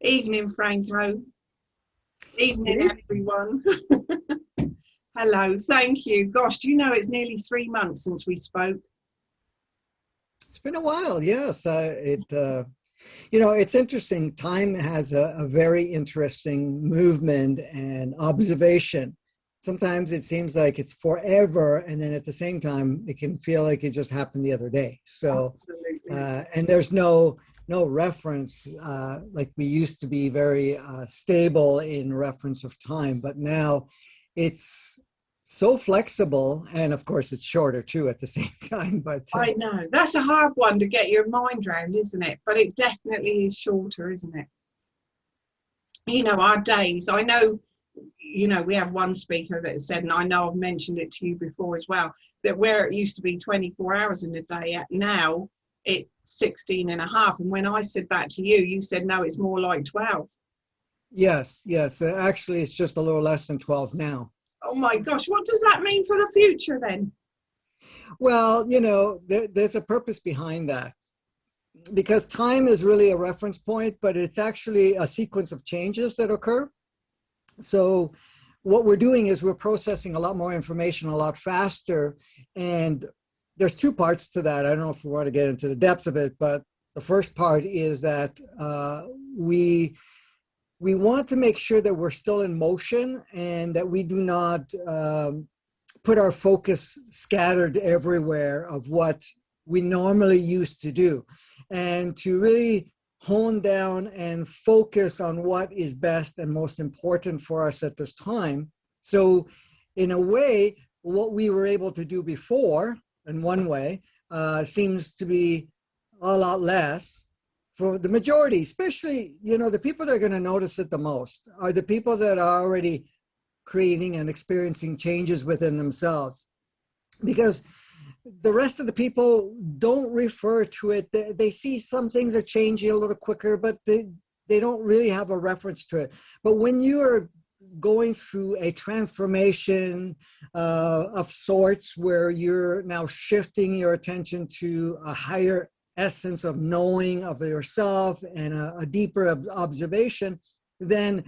Evening, Franco. Evening, Good. everyone. Hello, thank you. Gosh, do you know it's nearly 3 months since we spoke? It's been a while, yes. It's interesting. Time has a very interesting movement and observation. Sometimes it seems like it's forever, and then at the same time, it can feel like it just happened the other day. Absolutely. And there's no reference like we used to be very stable in reference of time, but now it's so flexible, and of course it's shorter too at the same time. But I know. That's a hard one to get your mind around, isn't it? But it definitely is shorter, isn't it? Our days, I know, we have one speaker that said, and I know I've mentioned it to you before as well, that where it used to be 24 hours in a day, now it's 16 and a half. And when I said that to you, you said, no, it's more like 12. yes, yes. Actually, it's just a little less than 12 now. Oh my gosh, what does that mean for the future then? Well, there's a purpose behind that because time is really a reference point, but it's actually a sequence of changes that occur. So what we're doing is we're processing a lot more information a lot faster. And there's two parts to that. I don't know if we want to get into the depths of it, but the first part is that we want to make sure that we're still in motion and that we do not put our focus scattered everywhere of what we normally used to do, and to really hone down and focus on what is best and most important for us at this time. So in a way, what we were able to do before, in one way, seems to be a lot less for the majority, especially, the people that are going to notice it the most are the people that are already creating and experiencing changes within themselves. Because the rest of the people don't refer to it. They see some things are changing a little quicker, but they don't really have a reference to it. But when you are going through a transformation of sorts, where you're now shifting your attention to a higher essence of knowing of yourself and a deeper observation, then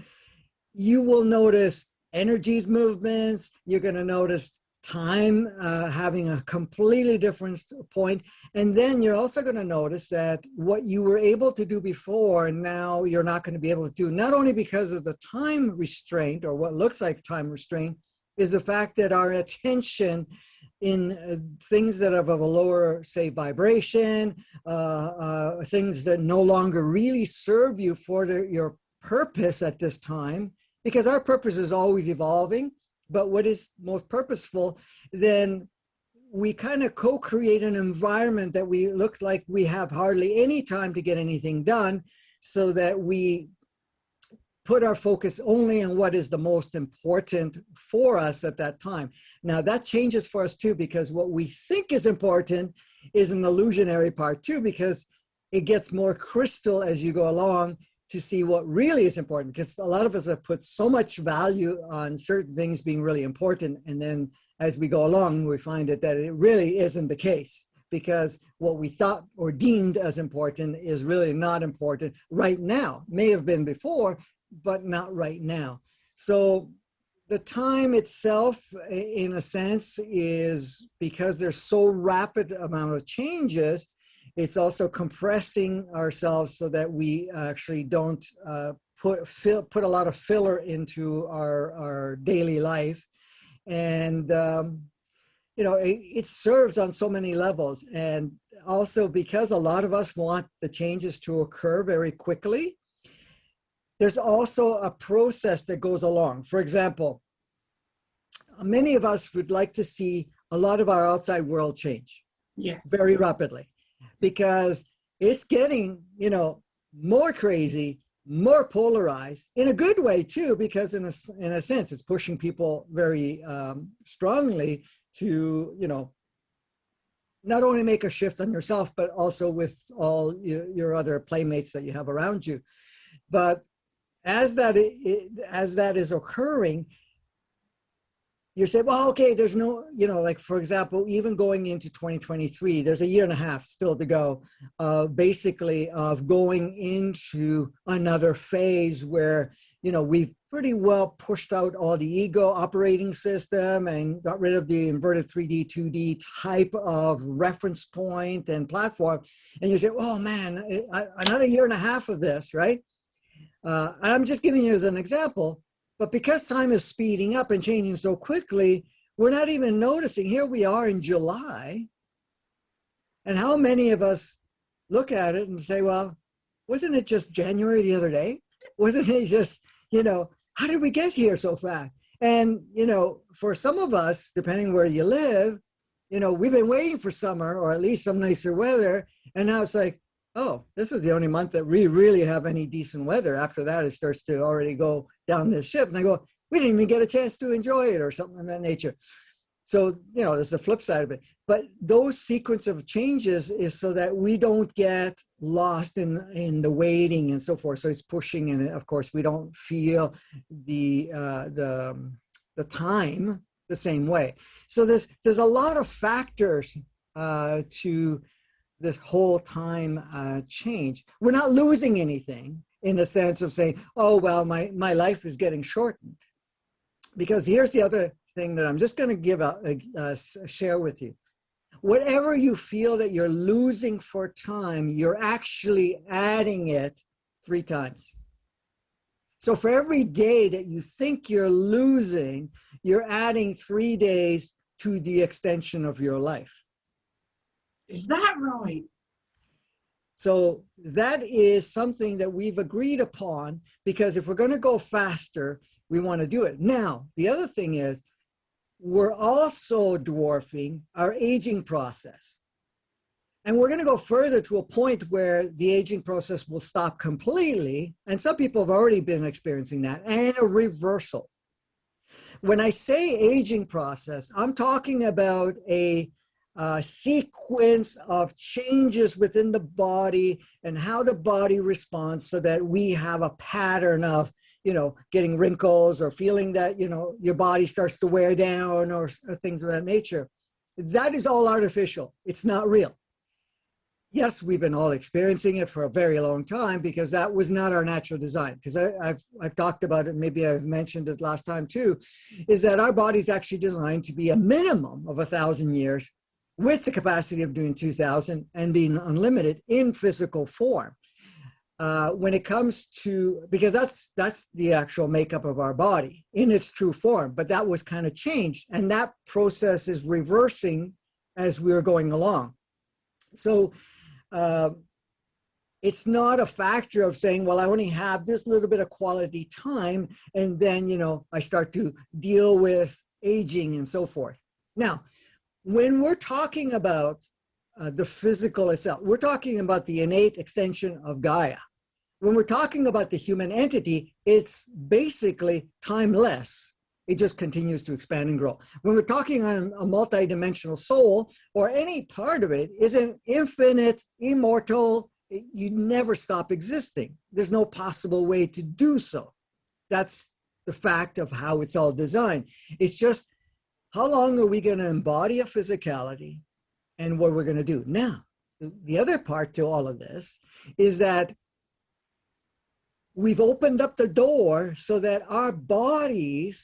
you will notice energies, movements. You're going to notice time having a completely different point. And then you're also going to notice that what you were able to do before, now you're not going to be able to do, not only because of the time restraint, or what looks like time restraint, is the fact that our attention in things that have a lower, say, vibration, things that no longer really serve you for your purpose at this time, because our purpose is always evolving. But what is most purposeful, then we kind of co-create an environment that we look like we have hardly any time to get anything done, so that we put our focus only on what is the most important for us at that time. Now that changes for us too, because what we think is important is an illusionary part too, because it gets more crystal as you go along to see what really is important. Because a lot of us have put so much value on certain things being really important, and then as we go along, we find that it really isn't the case, because what we thought or deemed as important is really not important right now. May have been before, but not right now. So the time itself, in a sense, is, because there's so rapid amount of changes, it's also compressing ourselves so that we actually don't put a lot of filler into our daily life. And it serves on so many levels. And also because a lot of us want the changes to occur very quickly, there's also a process that goes along. For example, many of us would like to see a lot of our outside world change, yes, very rapidly, because it's getting, more crazy, more polarized, in a good way too, because in a sense, it's pushing people very strongly to, not only make a shift on yourself, but also with all your other playmates that you have around you. But as that is occurring, you say, well, okay, there's no, like for example, even going into 2023, there's a year and a half still to go, basically of going into another phase where, we've pretty well pushed out all the ego operating system and got rid of the inverted 3D, 2D type of reference point and platform. And you say, oh man, another year and a half of this, right? I'm just giving you as an example, but because time is speeding up and changing so quickly, we're not even noticing. Here we are in July, and how many of us look at it and say, well, wasn't it just January the other day? Wasn't it just, how did we get here so fast? And, for some of us, depending where you live, we've been waiting for summer or at least some nicer weather, and now it's like, oh, this is the only month that we really have any decent weather. After that, it starts to already go down this ship. And I go, we didn't even get a chance to enjoy it or something of that nature. So, there's the flip side of it. But those sequence of changes is so that we don't get lost in the waiting and so forth. So it's pushing, and of course, we don't feel the time the same way. So there's a lot of factors to this whole time change. We're not losing anything in the sense of saying, oh, well, my life is getting shortened. Because here's the other thing that I'm just going to share with you. Whatever you feel that you're losing for time, you're actually adding it 3 times. So for every day that you think you're losing, you're adding 3 days to the extension of your life. Is that right? So that is something that we've agreed upon, because if we're going to go faster, we want to do it. Now, the other thing is, we're also dwarfing our aging process. And we're going to go further to a point where the aging process will stop completely. And some people have already been experiencing that, and a reversal. When I say aging process, I'm talking about a sequence of changes within the body and how the body responds, so that we have a pattern of, getting wrinkles or feeling that, your body starts to wear down or things of that nature. That is all artificial. It's not real. Yes, we've been all experiencing it for a very long time, because that was not our natural design. Because I've talked about it, maybe I've mentioned it last time too, is that our body's actually designed to be a minimum of 1,000 years, with the capacity of doing 2,000 and being unlimited in physical form. When it comes to, because that's the actual makeup of our body in its true form, but that was kind of changed, and that process is reversing as we're going along. So it's not a factor of saying, well, I only have this little bit of quality time, and then, I start to deal with aging and so forth. Now, when we're talking about the physical itself, we're talking about the innate extension of Gaia. When we're talking about the human entity, it's basically timeless. It just continues to expand and grow. When we're talking on a multidimensional soul, or any part of it, is an infinite, immortal, you never stop existing. There's no possible way to do so. That's the fact of how it's all designed. It's just, how long are we going to embody a physicality, and what we're going to do? Now, the other part to all of this is that we've opened up the door so that our bodies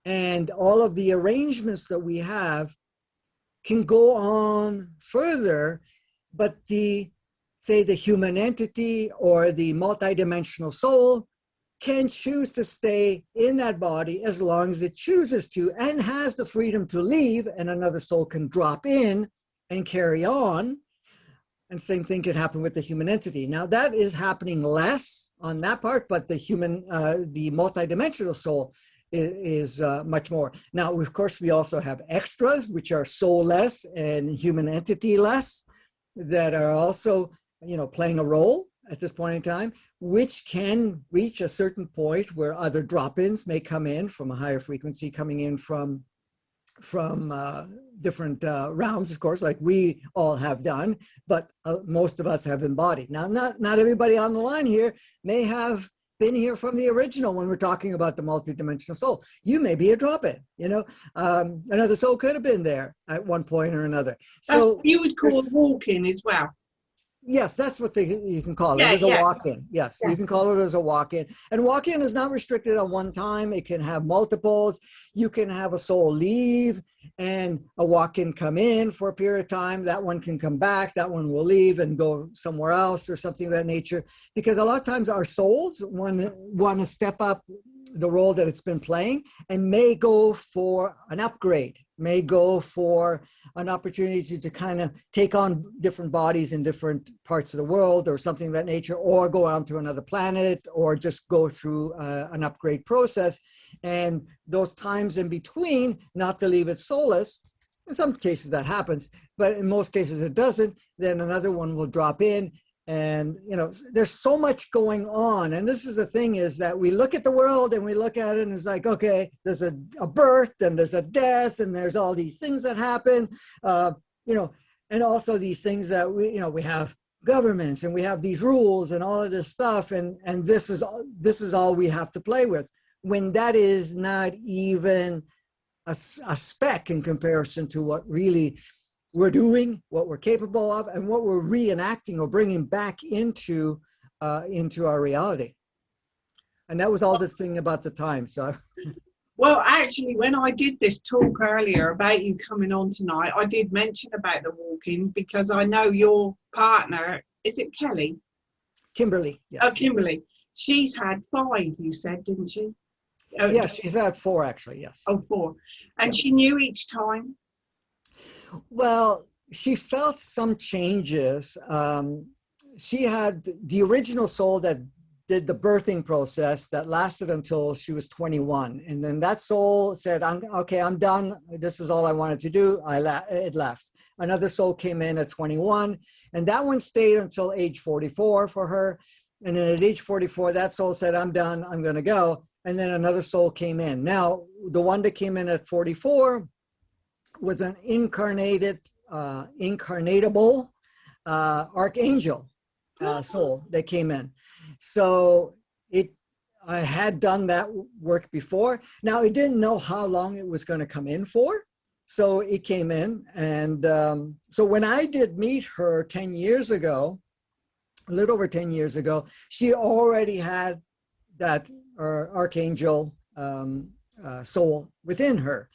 and all of the arrangements that we have can go on further, but the human entity or the multidimensional soul can choose to stay in that body as long as it chooses to, and has the freedom to leave, and another soul can drop in and carry on. And same thing could happen with the human entity. Now, that is happening less on that part, but the multidimensional soul is much more. Now, of course, we also have extras, which are soulless and human entity-less, that are also, playing a role at this point in time, which can reach a certain point where other drop-ins may come in from a higher frequency, coming in from different realms, of course, like we all have done, but most of us have embodied. Now, not everybody on the line here may have been here from the original when we're talking about the multidimensional soul. You may be a drop-in, you know. Another soul could have been there at one point or another. So you would call a walk-in as well. yes, that's what you can call it. Yeah, As a yeah, walk-in. Yes, yeah. you can call it as a walk-in. And walk-in is not restricted on one time. It can have multiples. You can have a soul leave and a walk-in come in for a period of time. That one can come back. That one will leave and go somewhere else or something of that nature. Because a lot of times our souls want to step up the role that it's been playing and may go for an upgrade, may go for an opportunity to kind of take on different bodies in different parts of the world or something of that nature, or go on to another planet, or just go through an upgrade process. And those times in between, not to leave it soulless, in some cases that happens, but in most cases it doesn't, then another one will drop in. And, you know, there's so much going on. And this is the thing, is that we look at the world and we look at it and it's like, okay, there's a birth and there's a death and there's all these things that happen, you know, and also these things that we have governments and we have these rules and all of this stuff. And this is all we have to play with, when that is not even a speck in comparison to what really we're doing, what we're capable of, and what we're reenacting or bringing back into our reality. And that was all the thing about the time. So, well, actually, when I did this talk earlier about you coming on tonight, I did mention about the walk-in, because I know your partner, is it Kelly? Kimberly. Yes. Oh, Kimberly. She's had 5, you said, didn't she? Oh, yeah, she's had 4 actually. Yes. Oh, 4. And yeah. she knew each time? Well, she felt some changes. She had the original soul that did the birthing process that lasted until she was 21. And then that soul said, I'm done. This is all I wanted to do. It left. Another soul came in at 21, and that one stayed until age 44 for her. And then at age 44, that soul said, I'm done. I'm going to go. And then another soul came in. Now, the one that came in at 44 was an incarnatable archangel soul that came in. So I had done that work before. Now, I didn't know how long it was going to come in for, so it came in. And so when I did meet her 10 years ago, a little over 10 years ago, she already had that archangel soul within her.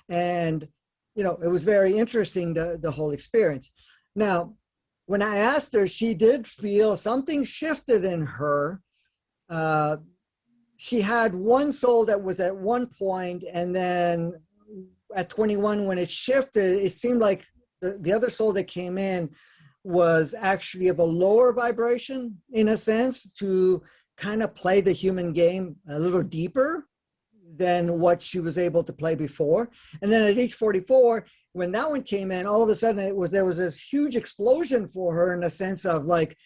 And it was very interesting, the whole experience. Now, when I asked her, she did feel something shifted in her. She had one soul that was at one point, and then at 21, when it shifted, it seemed like the other soul that came in was actually of a lower vibration, in a sense, to kind of play the human game a little deeper than what she was able to play before. And then at age 44, when that one came in, all of a sudden there was this huge explosion for her, in a sense of like,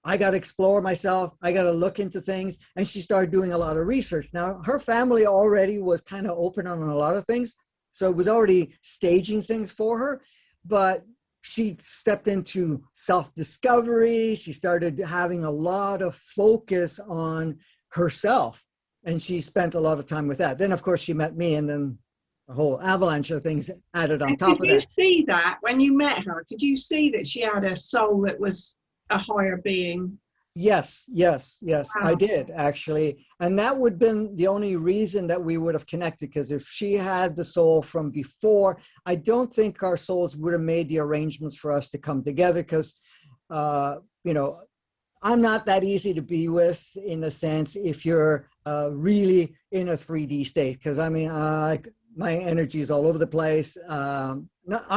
I got to explore myself, I got to look into things. And she started doing a lot of research. Now, her family already was kind of open on a lot of things, so it was already staging things for her. But she stepped into self-discovery. She started having a lot of focus on herself, and she spent a lot of time with that. Then, of course, she met me, and then a whole avalanche of things added on top of that. Did you see that when you met her? Did you see that she had a soul that was a higher being? Yes, wow. I did, actually. And that would have been the only reason that we would have connected, because if she had the soul from before, I don't think our souls would have made the arrangements for us to come together, because, I'm not that easy to be with, in a sense, if you're really in a 3D state, because my energy is all over the place. I'm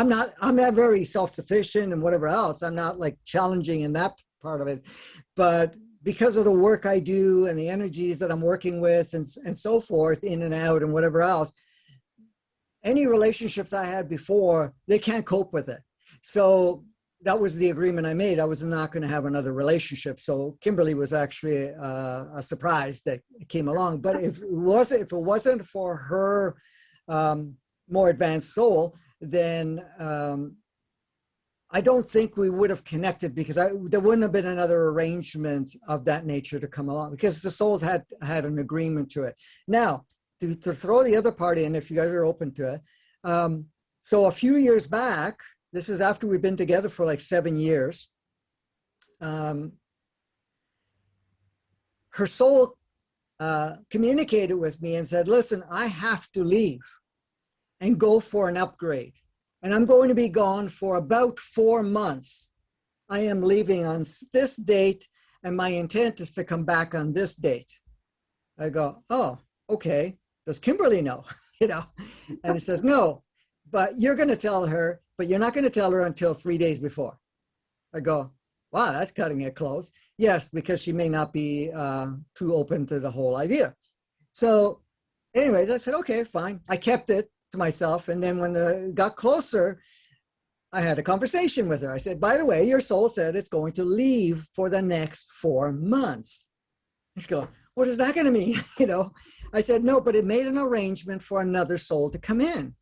not very self-sufficient and whatever else. I'm not like challenging in that part of it, but because of the work I do and the energies that I'm working with and so forth, in and out and whatever else, any relationships I had before, they can't cope with it. So that was the agreement I made. I was not going to have another relationship. So Kimberly was actually a surprise that came along. But if it wasn't for her more advanced soul, then I don't think we would have connected because there wouldn't have been another arrangement of that nature to come along because the souls had an agreement to it. Now, to throw the other part in, if you guys are open to it. So a few years back, this is after we've been together for like 7 years, her soul communicated with me and said, listen, I have to leave and go for an upgrade. And I'm going to be gone for about 4 months. I am leaving on this date, and my intent is to come back on this date. I go, oh, okay. Does Kimberly know? You know, and it says, no, but you're going to tell her, but you're not going to tell her until 3 days before. I go, wow, that's cutting it close. Yes, because she may not be too open to the whole idea. So anyways, I said, okay, fine. I kept it to myself. And then when it got closer, I had a conversation with her. I said, by the way, your soul said it's going to leave for the next 4 months. She's going, what is that going to mean? You know, I said, no, but it made an arrangement for another soul to come in.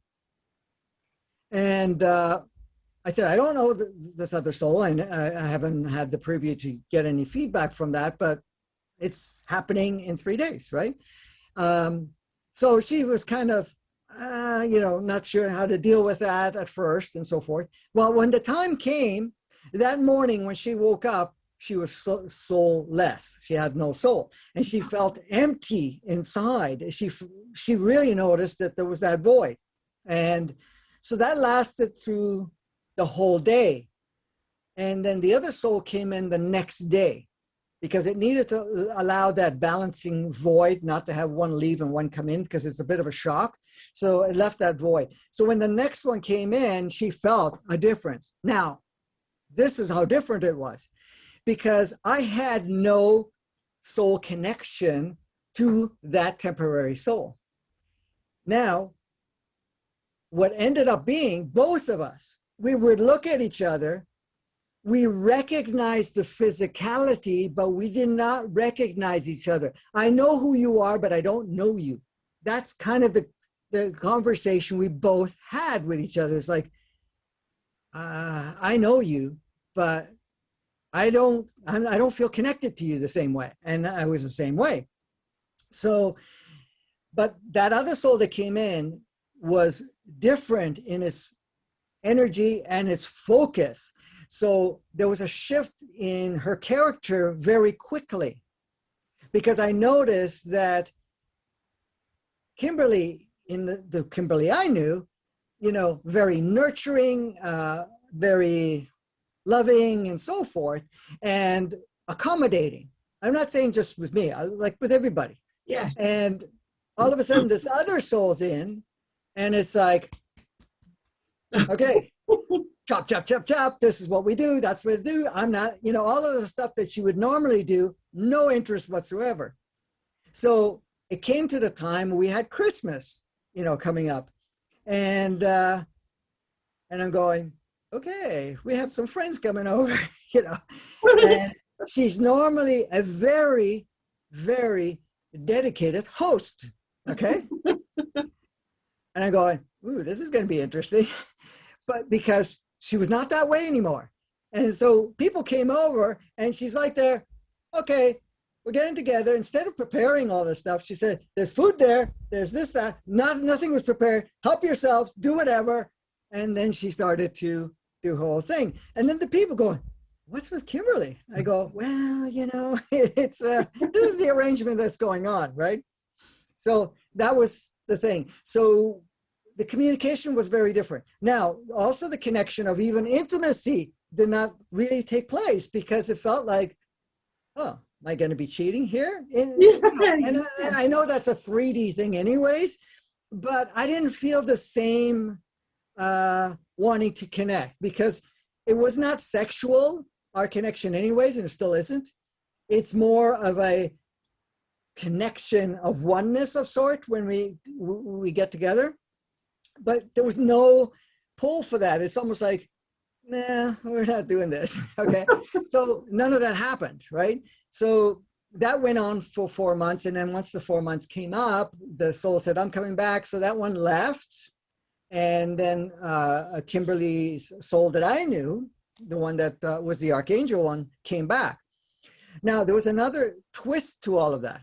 And I said, I don't know this other soul, and I haven't had the preview to get any feedback from that, but it's happening in 3 days, right? So she was kind of, you know, not sure how to deal with that at first and so forth. Well, when the time came, that morning when she woke up, she was soulless. She had no soul, and she felt empty inside. She really noticed that there was that void, and so that lasted through the whole day. And then the other soul came in the next day because it needed to allow that balancing void, not to have one leave and one come in because it's a bit of a shock. So it left that void. So when the next one came in, she felt a difference. Now, this is how different it was because I had no soul connection to that temporary soul. Now, what ended up being, both of us, we would look at each other, we recognized the physicality, but we did not recognize each other. I know who you are, but I don't know you. That's kind of the conversation we both had with each other. It's like, I know you, but I don't feel connected to you the same way. And I was the same way. So, but that other soul that came in was different in its energy and its focus. So there was a shift in her character very quickly because I noticed that Kimberly, in the Kimberly I knew, you know, very nurturing, very loving and so forth, and accommodating. I'm not saying just with me, like with everybody. Yeah. And all of a sudden this other soul's in, and it's like, okay, chop, chop, chop, chop. This is what we do. That's what we do. I'm not, you know, all of the stuff that you would normally do, no interest whatsoever. So it came to the time we had Christmas, you know, coming up. And I'm going, okay, we have some friends coming over, you know. And she's normally a very, very dedicated host, okay? And I'm going, ooh, this is going to be interesting. But because she was not that way anymore. And so people came over, and she's like there, okay, we're getting together. Instead of preparing all this stuff, she said, there's food there, there's this, that. Nothing was prepared. Help yourselves, do whatever. And then she started to do her whole thing. And then the people going, what's with Kimberly? I go, well, you know, it's this is the arrangement that's going on, right? So that was the thing. So the communication was very different. Now, also the connection of even intimacy did not really take place because it felt like, oh, am I going to be cheating here? And I know that's a 3D thing anyways, but I didn't feel the same wanting to connect because it was not sexual, our connection anyways, and it still isn't. It's more of a connection of oneness of sort when we get together. But there was no pull for that. It's almost like, nah, we're not doing this, okay? So none of that happened, right? So that went on for 4 months, and then once the 4 months came up, the soul said, I'm coming back, so that one left. And then Kimberly's soul that I knew the one that was the Archangel one, came back. Now, there was another twist to all of that.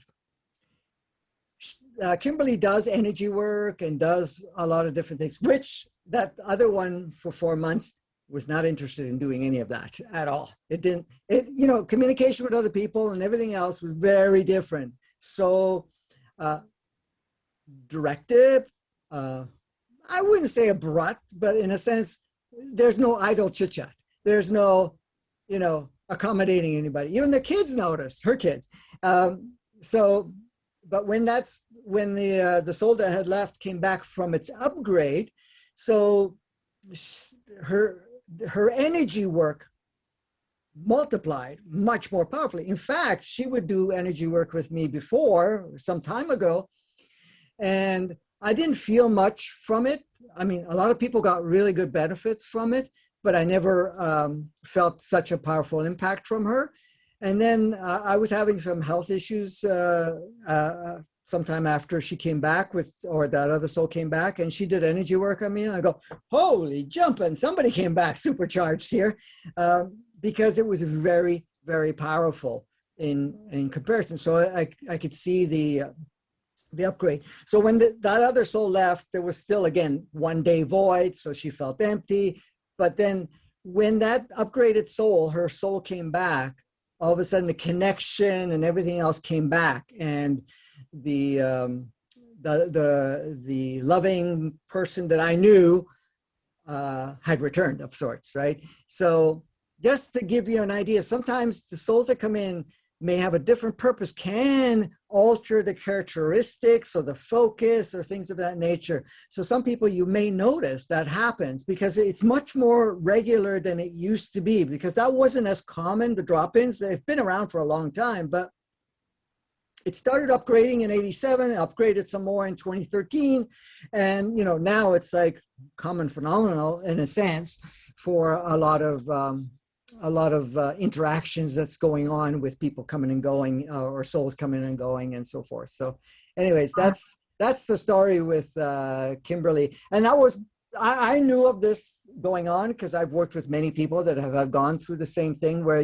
Kimberly does energy work and does a lot of different things, which that other one for 4 months was not interested in doing any of that at all. It didn't, communication with other people and everything else was very different. So directive, I wouldn't say abrupt, but in a sense, there's no idle chit chat. There's no, accommodating anybody. Even the kids noticed, her kids. But when the soul that had left came back from its upgrade, so her energy work multiplied much more powerfully. In fact, she would do energy work with me before, some time ago, and I didn't feel much from it. I mean, a lot of people got really good benefits from it, but I never felt such a powerful impact from her. And then I was having some health issues sometime after she came back or that other soul came back, and she did energy work on me. And I go, holy jumping, somebody came back supercharged here, because it was very, very powerful in comparison. So I could see the upgrade. So when that other soul left, there was still, again, 1 day void, so she felt empty. But then when that upgraded soul, her soul came back, all of a sudden the connection and everything else came back, and the loving person that I knew had returned of sorts, right? So just to give you an idea, sometimes the souls that come in may have a different purpose, can alter the characteristics or the focus or things of that nature. So some people, you may notice that happens because it's much more regular than it used to be, because that wasn't as common, the drop-ins. They've been around for a long time, but it started upgrading in 87, upgraded some more in 2013, and now it's like common phenomenal in a sense for a lot of interactions that's going on with people coming and going, or souls coming and going, and so forth. So anyways, that's the story with Kimberly. And that was, I knew of this going on because I've worked with many people that have gone through the same thing where,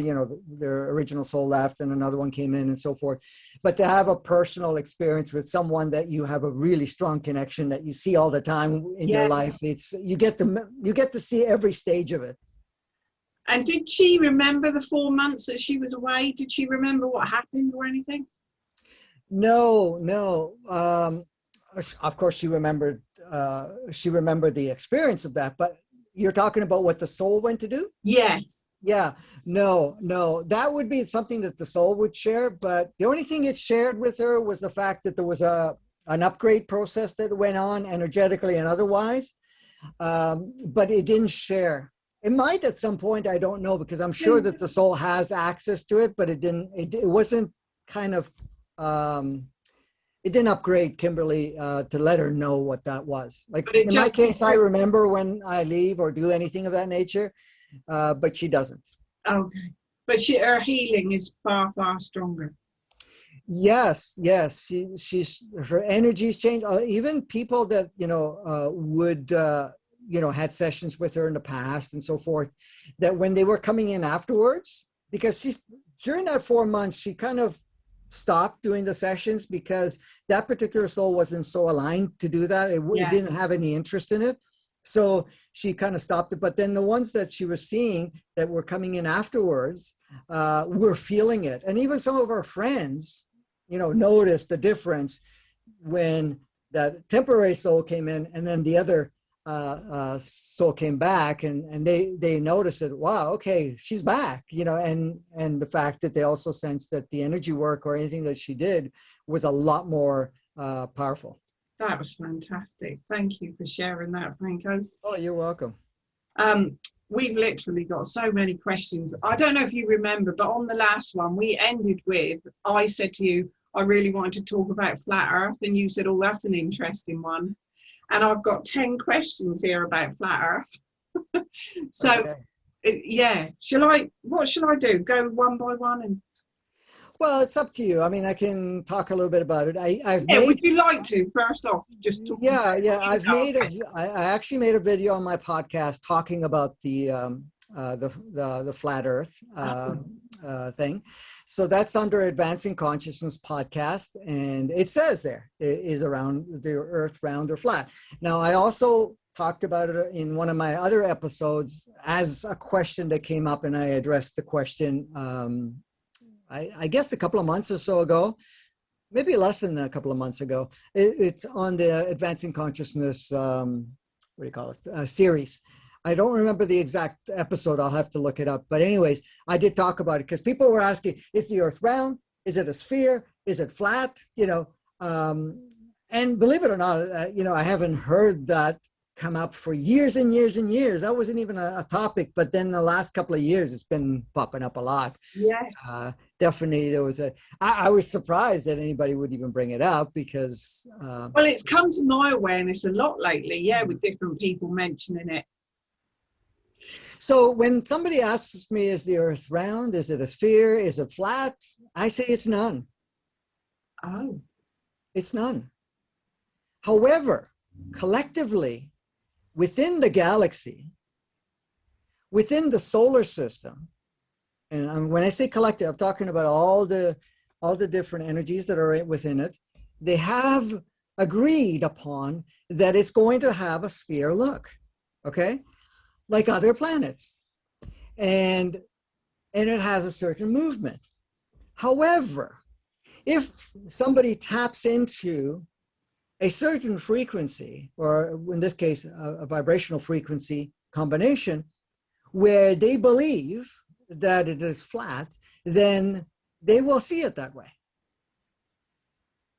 their original soul left and another one came in and so forth. But to have a personal experience with someone that you have a really strong connection, that you see all the time in your life, you get to see every stage of it. And did she remember the 4 months that she was away? Did she remember what happened or anything? No. Of course, she remembered the experience of that. But you're talking about what the soul went to do? Yes. Yeah. No. That would be something that the soul would share. But the only thing it shared with her was the fact that there was an upgrade process that went on energetically and otherwise. But it didn't share. It might at some point, I don't know, because I'm sure that the soul has access to it, but it wasn't kind of, it didn't upgrade Kimberly to let her know what that was. Like in my case, I remember when I leave or do anything of that nature, but she doesn't. Okay. But her healing is far, far stronger. Yes. Her energy's changed. Even people that, would, had sessions with her in the past and so forth, that when they were coming in afterwards, because during that 4 months, she kind of stopped doing the sessions because that particular soul wasn't so aligned to do that. It didn't have any interest in it. So she kind of stopped it. But then the ones that she was seeing that were coming in afterwards were feeling it. And even some of our friends, noticed the difference when that temporary soul came in and then the other soul came back, and they noticed that, wow, okay, she's back, and the fact that they also sensed that the energy work or anything that she did was a lot more powerful. That was fantastic. Thank you for sharing that, Franco. Oh, you're welcome. We've literally got so many questions. I don't know if you remember, but on the last one, we ended with, I said to you, I really wanted to talk about flat Earth, and you said, oh, that's an interesting one. And I've got 10 questions here about flat Earth. So, okay. What shall I do? Go one by one? And well, it's up to you. I mean, I can talk a little bit about it. Would you like to, first off, just talk? I actually made a video on my podcast talking about the the flat Earth Oh, thing. So that's under Advancing Consciousness podcast, and it says there is around the Earth round or flat. Now, I also talked about it in one of my other episodes as a question that came up, and I addressed the question. I guess a couple of months or so ago, maybe less than a couple of months ago. It's on the Advancing Consciousness, what do you call it, series. I don't remember the exact episode. I'll have to look it up. But anyways, I did talk about it because people were asking, is the Earth round? Is it a sphere? Is it flat? And believe it or not, I haven't heard that come up for years and years and years. That wasn't even a topic. But then the last couple of years, it's been popping up a lot. yes. Definitely, there was I was surprised that anybody would even bring it up because. Well, it's come to my awareness a lot lately, yeah, with different people mentioning it. So when somebody asks me, is the Earth round? Is it a sphere? Is it flat? I say it's none. Oh, It's none. However, collectively, within the galaxy, within the solar system, and when I say collective, I'm talking about all the different energies that are within it, they have agreed upon that it's going to have a sphere look, okay? Like other planets. And it has a certain movement. However, if somebody taps into a certain frequency, or in this case, a vibrational frequency combination, where they believe that it is flat, then they will see it that way.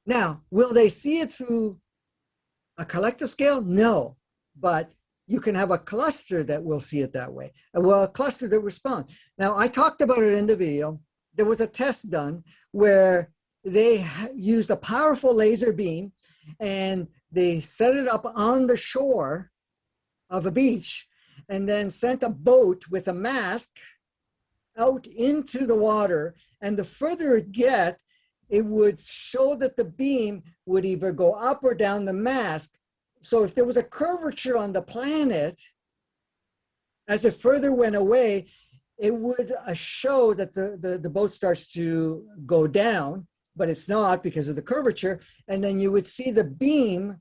Now, will they see it through a collective scale? No, but you can have a cluster that will see it that way. Well, a cluster that responds. Now, I talked about it in the video. There was a test done where they used a powerful laser beam and they set it up on the shore of a beach and then sent a boat with a mask out into the water. And the further it gets, it would show that the beam would either go up or down the mask. So if there was a curvature on the planet, as it further went away, it would show that the boat starts to go down, but it's not because of the curvature. And then you would see the beam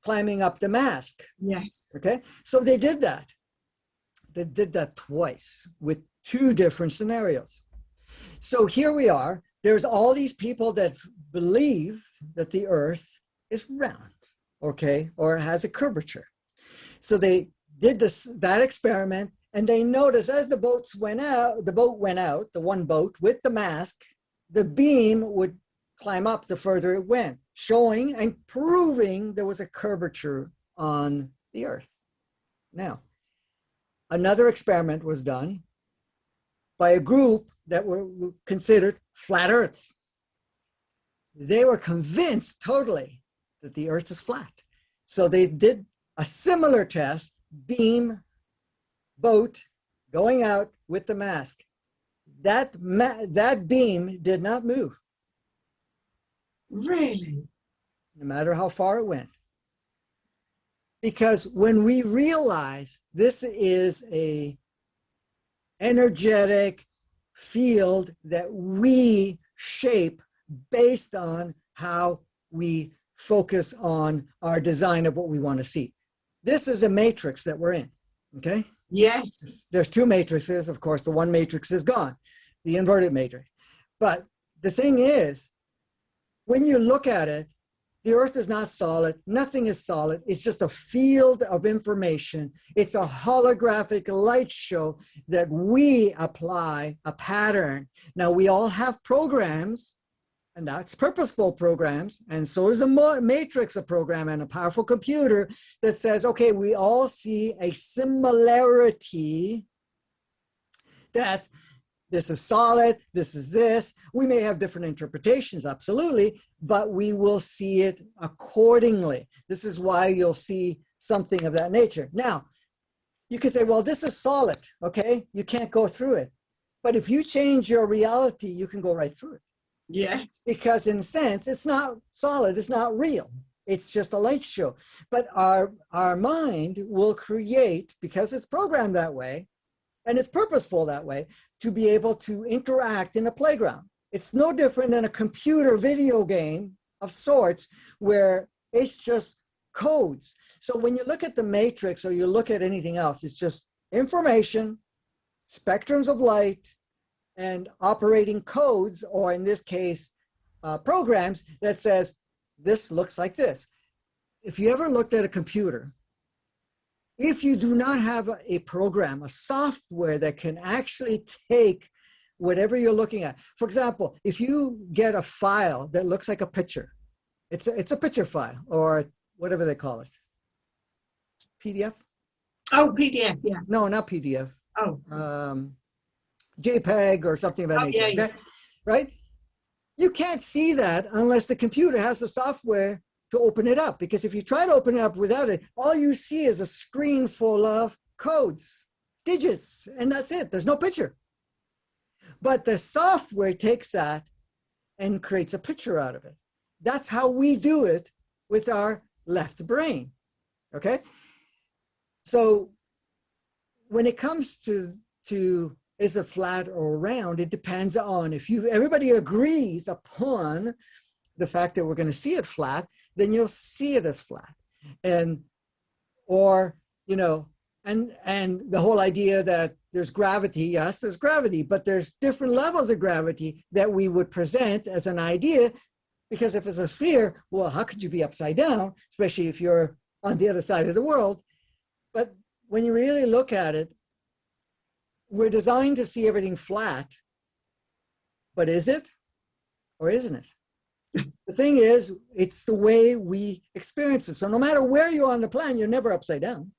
climbing up the mask. yes. Okay, so they did that. They did that twice with two different scenarios. So here we are. There's all these people that believe that the Earth is round, okay, or has a curvature. So they did that experiment, and they noticed as the boat went out, the one boat with the mask, the beam would climb up the further it went, showing and proving there was a curvature on the Earth. Now, another experiment was done by a group that were considered flat Earth. They were convinced totally that the Earth is flat. So they did a similar test, beam, boat, going out with the mask. That beam did not move. Really? No matter how far it went. Because when we realize this is a energetic field that we shape based on how we focus on our design of what we want to see. This is a matrix that we're in, okay? Yes. There's two matrices. Of course, the one matrix is gone, the inverted matrix. But the thing is, when you look at it, the Earth is not solid. Nothing is solid. It's just a field of information. It's a holographic light show that we apply a pattern. Now, we all have programs, and that's purposeful programs, and so is a matrix a program and a powerful computer that says, okay, we all see a similarity that this is solid, this is this. We may have different interpretations, absolutely, but we will see it accordingly. This is why you'll see something of that nature. Now, you could say, well, this is solid, okay? You can't go through it. But if you change your reality, you can go right through it. Yes. Because in a sense, it's not solid, it's not real. It's just a light show. But our mind will create, because it's programmed that way, And it's purposeful that way to be able to interact in a playground. It's no different than a computer video game of sorts where it's just codes. So when you look at the matrix or you look at anything else, it's just information, spectrums of light, and operating codes, or in this case, programs that says, this looks like this. If you ever looked at a computer, if you do not have a program, a software that can actually take whatever you're looking at. For example, if you get a file that looks like a picture, it's a picture file, or whatever they call it. PDF? Oh, PDF, yeah. No, not PDF. Oh. JPEG or something of that nature. Yeah, yeah. Right? You can't see that unless the computer has the software to open it up. Because if you try to open it up without it, all you see is a screen full of codes, digits, and that's it. There's no picture. But the software takes that and creates a picture out of it. That's how we do it with our left brain. Okay? So when it comes to is it flat or round, it depends on if everybody agrees upon the fact that we're going to see it flat, then you'll see it as flat. And or you know, and the whole idea that there's gravity, yes, there's gravity, but there's different levels of gravity that we would present as an idea, because if it's a sphere, well, how could you be upside down, especially if you're on the other side of the world? But when you really look at it, we're designed to see everything flat, but is it or isn't it? The thing is, it's the way we experience it. So no matter where you are on the planet, you're never upside down,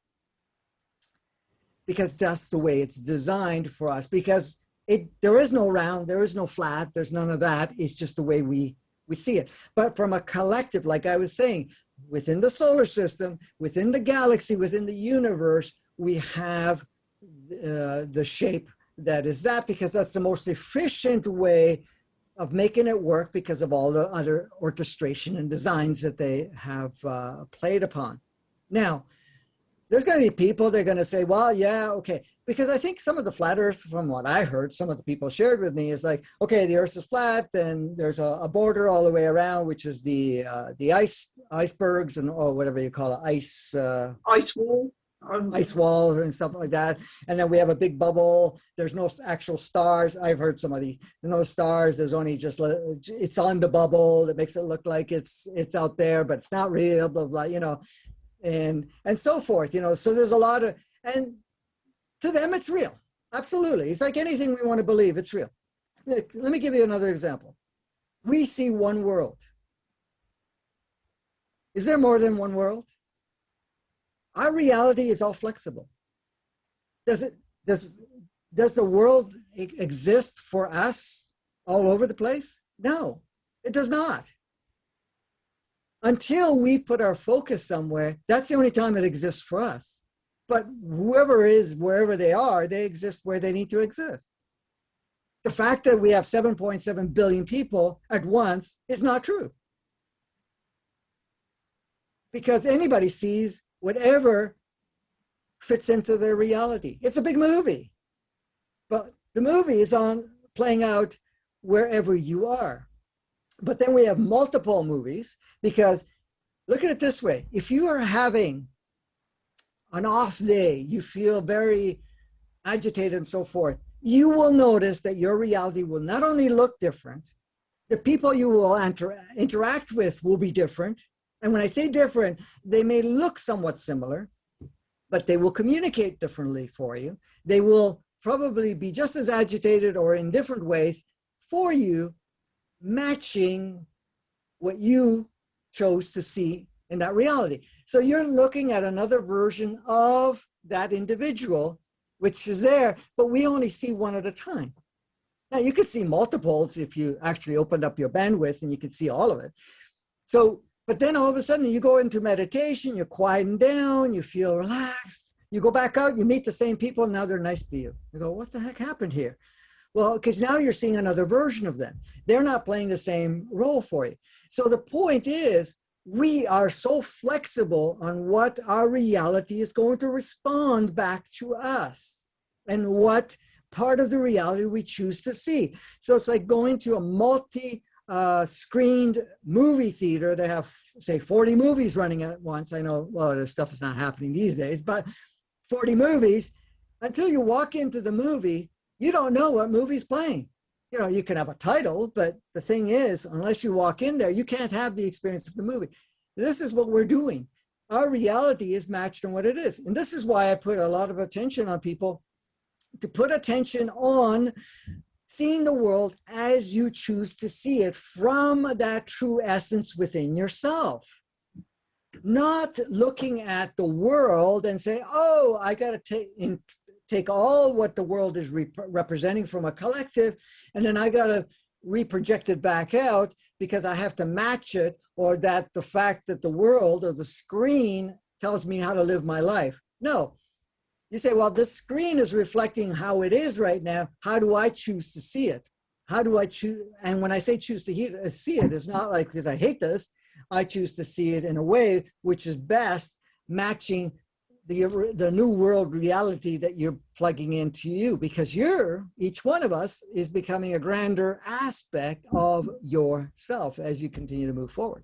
because that's the way it's designed for us. Because there is no round, there is no flat, there's none of that. It's just the way we see it. But from a collective, like I was saying, within the solar system, within the galaxy, within the universe, we have the shape that is that, because that's the most efficient way of making it work, because of all the other orchestration and designs that they have played upon. Now, there's going to be people, they're going to say, well, yeah, okay. Because I think some of the flat Earth, from what I heard, some of the people shared with me, is like, okay, the Earth is flat, then there's a border all the way around, which is the icebergs and whatever you call it, ice wall. Ice walls and stuff like that. And then we have a big bubble. There's no actual stars. I've heard some of these. There's no stars. There's only just, it's on the bubble that makes it look like it's out there, but it's not real, blah, blah, you know, and so forth, you know. So there's a lot of, and to them it's real. Absolutely. It's like anything we want to believe, it's real. Let me give you another example. We see one world. Is there more than one world? Our reality is all flexible. Does the world exist for us all over the place? No, it does not. Until we put our focus somewhere, that's the only time it exists for us. But whoever is, wherever they are, they exist where they need to exist. The fact that we have 7.7 billion people at once is not true. Because anybody sees whatever fits into their reality. It's a big movie, but the movie is playing out wherever you are. But then we have multiple movies, because look at it this way. If you are having an off day, you feel very agitated and so forth, you will notice that your reality will not only look different, the people you will interact with will be different. And when I say different, they may look somewhat similar, but they will communicate differently for you. They will probably be just as agitated or in different ways for you, matching what you chose to see in that reality. So you're looking at another version of that individual, which is there, but we only see one at a time. Now, you could see multiples if you actually opened up your bandwidth and you could see all of it. So, but then all of a sudden you go into meditation, you quieten down, you feel relaxed, you go back out, you meet the same people, and now they're nice to you. You go, what the heck happened here? Well, because now you're seeing another version of them. They're not playing the same role for you. So the point is, we are so flexible on what our reality is going to respond back to us. and what part of the reality we choose to see. So it's like going to a multi-screened movie theater. They have, say, 40 movies running at once. I know a lot of this stuff is not happening these days, but 40 movies. Until you walk into the movie, you don't know what movie's playing. You know, you can have a title, but the thing is, unless you walk in there, you can't have the experience of the movie. This is what we're doing. Our reality is matched on what it is. And this is why I put a lot of attention on people to put attention on seeing the world as you choose to see it from that true essence within yourself. Not looking at the world and say, oh, I got to take all what the world is representing from a collective, and then I got to reproject it back out because I have to match it, or that the fact that the world or the screen tells me how to live my life. No. You say, well, this screen is reflecting how it is right now. How do I choose to see it? How do I choose? And when I say choose to see it, it's not like because I hate this. I choose to see it in a way which is best matching the new world reality that you're plugging into you, because each one of us is becoming a grander aspect of yourself as you continue to move forward.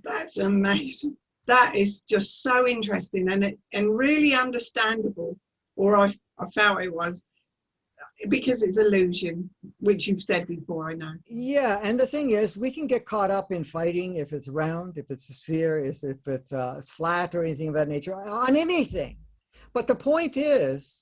That's amazing. That is just so interesting and really understandable, or I felt it was, because it's illusion, which you've said before, I know. Yeah, and the thing is, we can get caught up in fighting if it's round, if it's a sphere, if it's flat or anything of that nature, on anything. But the point is,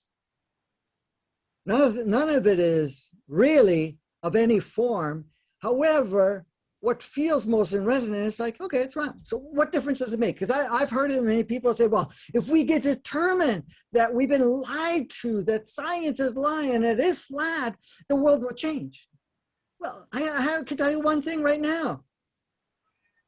none of it is really of any form. However, what feels most in resonance is like, okay, it's round. So what difference does it make? Because I've heard it, many people say, well, if we get determined that we've been lied to, that science is lying, and it is flat, the world will change. Well, I can tell you one thing right now.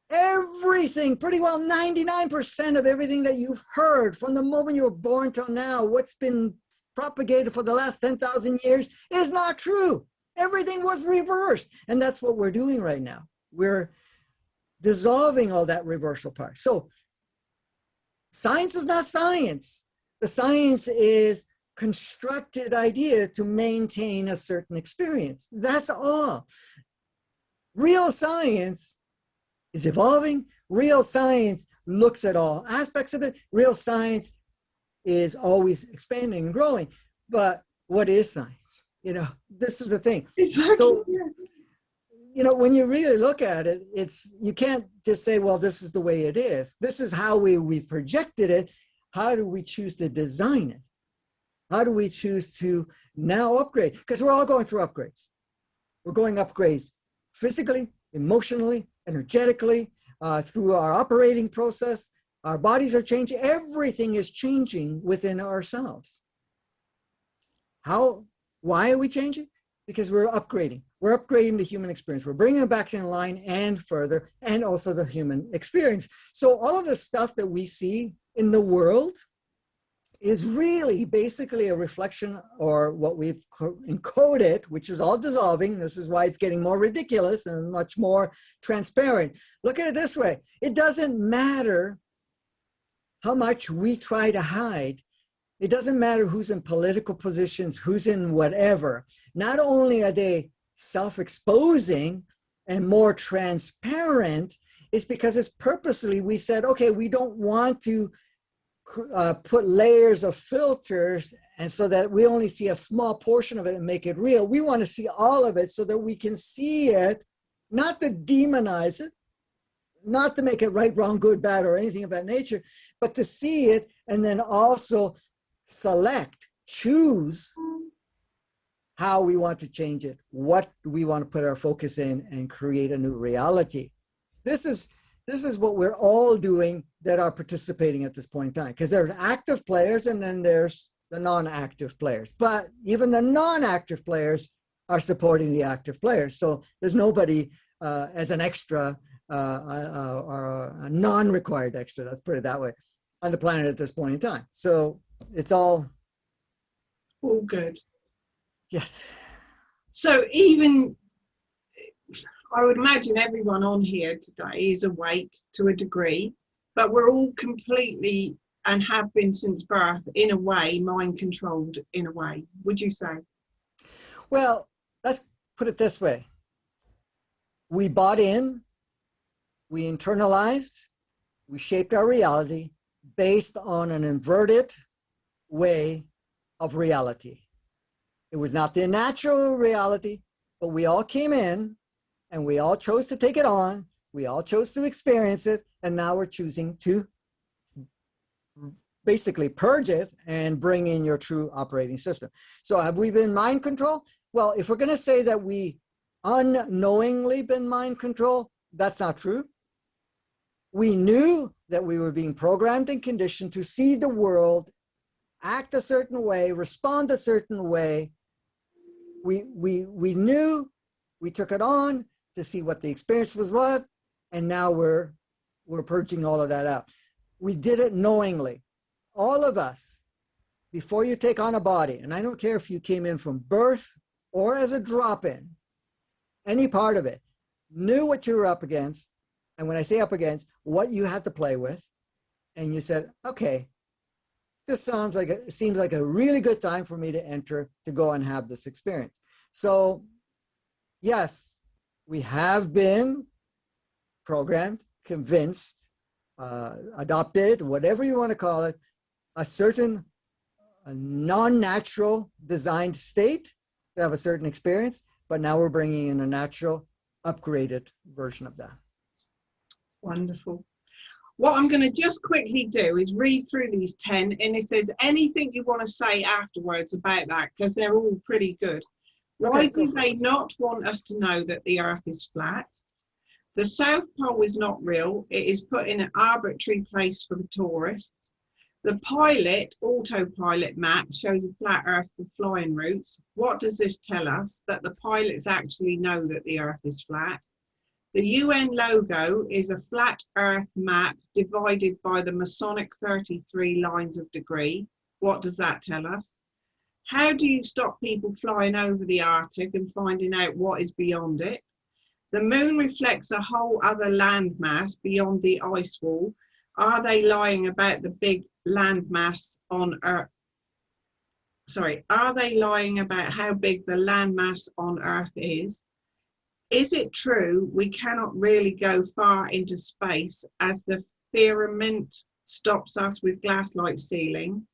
Everything, pretty well 99% of everything that you've heard from the moment you were born till now, what's been propagated for the last 10,000 years is not true. Everything was reversed. And that's what we're doing right now. We're dissolving all that reversal part. So science is not science. The science is constructed idea to maintain a certain experience. That's all. Real science is evolving. Real science looks at all aspects of it. Real science is always expanding and growing. But what is science? You know, this is the thing. Exactly. So, you know, when you really look at it, you can't just say, well, this is the way it is. This is how we projected it. How do we choose to design it? How do we choose to now upgrade? Because we're all going through upgrades. We're going upgrades physically, emotionally, energetically, through our operating process. Our bodies are changing. Everything is changing within ourselves. Why are we changing? Because we're upgrading. We're upgrading the human experience. We're bringing it back in line and further, and also the human experience. So all of the stuff that we see in the world is really basically a reflection, or what we've encoded, which is all dissolving. This is why it's getting more ridiculous and much more transparent. Look at it this way. It doesn't matter how much we try to hide. It doesn't matter who's in political positions, who's in whatever. Not only are they self-exposing and more transparent, it's because it's purposely we said, okay, we don't want to put layers of filters, and so that we only see a small portion of it and make it real. We want to see all of it so that we can see it, not to demonize it, not to make it right, wrong, good, bad, or anything of that nature, but to see it and then also choose how we want to change it, what we want to put our focus in, and create a new reality. This is what we're all doing that are participating at this point in time, because there's active players and then there's the non-active players. But even the non-active players are supporting the active players. So there's nobody as an extra or a non-required extra, let's put it that way, on the planet at this point in time. So it's all good. Yes. So even, I would imagine everyone on here today is awake to a degree, but we're all completely and have been since birth, in a way, mind controlled in a way, would you say? Well, let's put it this way. We bought in, we internalized, we shaped our reality based on an inverted way of reality. It was not the natural reality, but we all came in and we all chose to take it on. We all chose to experience it, and now we're choosing to basically purge it and bring in your true operating system. So have we been mind controlled? Well, if we're going to say that we unknowingly been mind controlled, that's not true. We knew that we were being programmed and conditioned to see the world, act a certain way, respond a certain way. We knew, we took it on to see what the experience was what, and now we're purging all of that out. We did it knowingly. All of us, before you take on a body, and I don't care if you came in from birth or as a drop-in, any part of it, knew what you were up against, and when I say up against, what you had to play with, and you said, okay, this seems like a really good time for me to enter, to go and have this experience. So, yes, we have been programmed, convinced, adopted, whatever you want to call it, a certain non-natural designed state to have a certain experience, but now we're bringing in a natural, upgraded version of that. Wonderful. What I'm going to just quickly do is read through these 10, and if there's anything you want to say afterwards about that, because they're all pretty good. Why do they not want us to know that the Earth is flat? The South Pole is not real. It is put in an arbitrary place for the tourists. The autopilot map shows a flat Earth for flying routes. What does this tell us? That the pilots actually know that the Earth is flat. The UN logo is a flat Earth map divided by the Masonic 33 lines of degree. What does that tell us? How do you stop people flying over the Arctic and finding out what is beyond it? The moon reflects a whole other landmass beyond the ice wall. Are they lying about the big landmass on Earth? Are they lying about how big the landmass on Earth is? Is it true we cannot really go far into space as the firmament stops us with glass-like ceiling?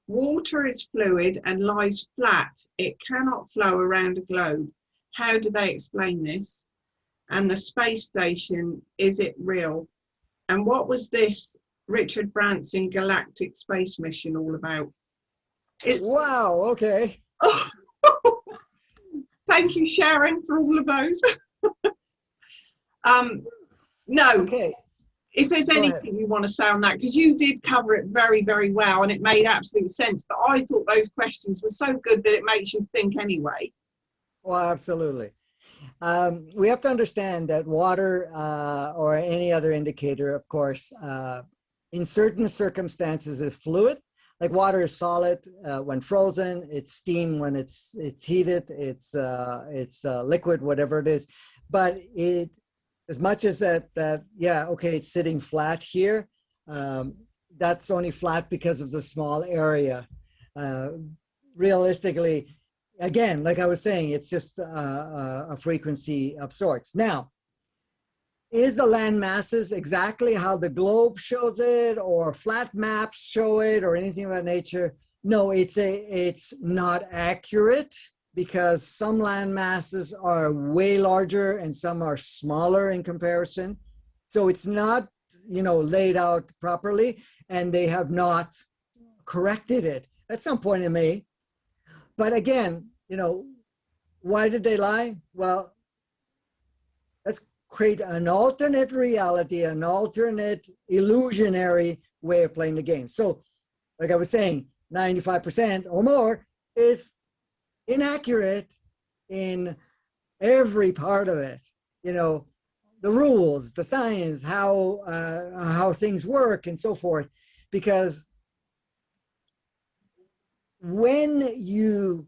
Water is fluid and lies flat. It cannot flow around a globe. How do they explain this? And the space station, is it real? And what was this Richard Branson galactic space mission all about? Wow, okay. Thank you, Sharon, for all of those. No, okay. If there's anything you want to say on that, because you did cover it very, very well, and it made absolute sense. But I thought those questions were so good that it makes you think anyway. Well, absolutely. We have to understand that water or any other indicator, of course, in certain circumstances is fluid. Like water is solid when frozen, it's steam when it's heated, it's liquid, whatever it is. But it, as much as that, yeah, okay, it's sitting flat here. That's only flat because of the small area. Realistically, again, like I was saying, it's just a frequency of sorts. Now, is the land masses exactly how the globe shows it, or flat maps show it, or anything of that nature? No, it's not accurate, because some land masses are way larger and some are smaller in comparison. So it's not, laid out properly, and they have not corrected it. At some point it may. But again, why did they lie? Well, let's create an alternate reality, an alternate illusionary way of playing the game. So, like I was saying, 95% or more is inaccurate in every part of it. The rules, the science, how things work, and so forth. Because when you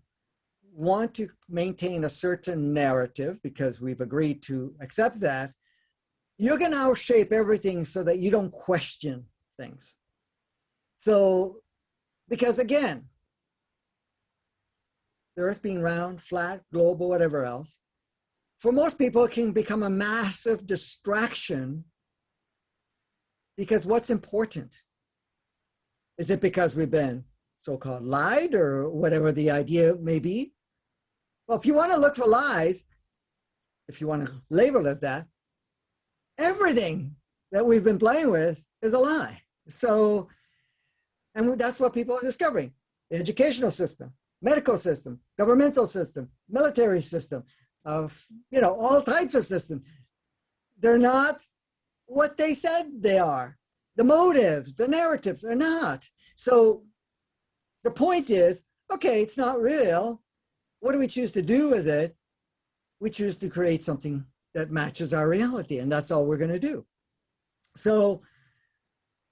want to maintain a certain narrative, because we've agreed to accept that, you're going to shape everything so that you don't question things. So, because again, the Earth being round, flat, global, whatever else, for most people, it can become a massive distraction because what's important? Is it because we've been so-called lied or whatever the idea may be? Well, if you want to look for lies, if you want to label it that, everything that we've been playing with is a lie. So, and that's what people are discovering. The educational system, medical system, governmental system, military system, all types of systems. They're not what they said they are. The motives, the narratives are not. So the point is, okay, it's not real. What do we choose to do with it? We choose to create something that matches our reality, and that's all we're going to do. So,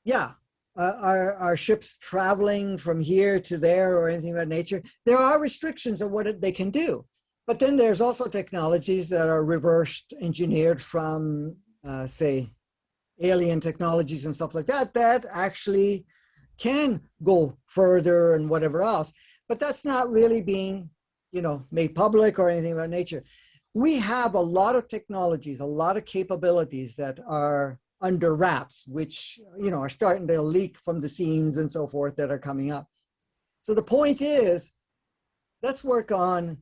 yeah, our ships traveling from here to there or anything of that nature, there are restrictions of what they can do. But then there's also technologies that are reversed engineered from, say, alien technologies and stuff like that, that actually can go further and whatever else. But that's not really being, made public or anything of that nature. We have a lot of technologies, a lot of capabilities that are under wraps, which, are starting to leak from the seams and so forth that are coming up. So the point is, let's work on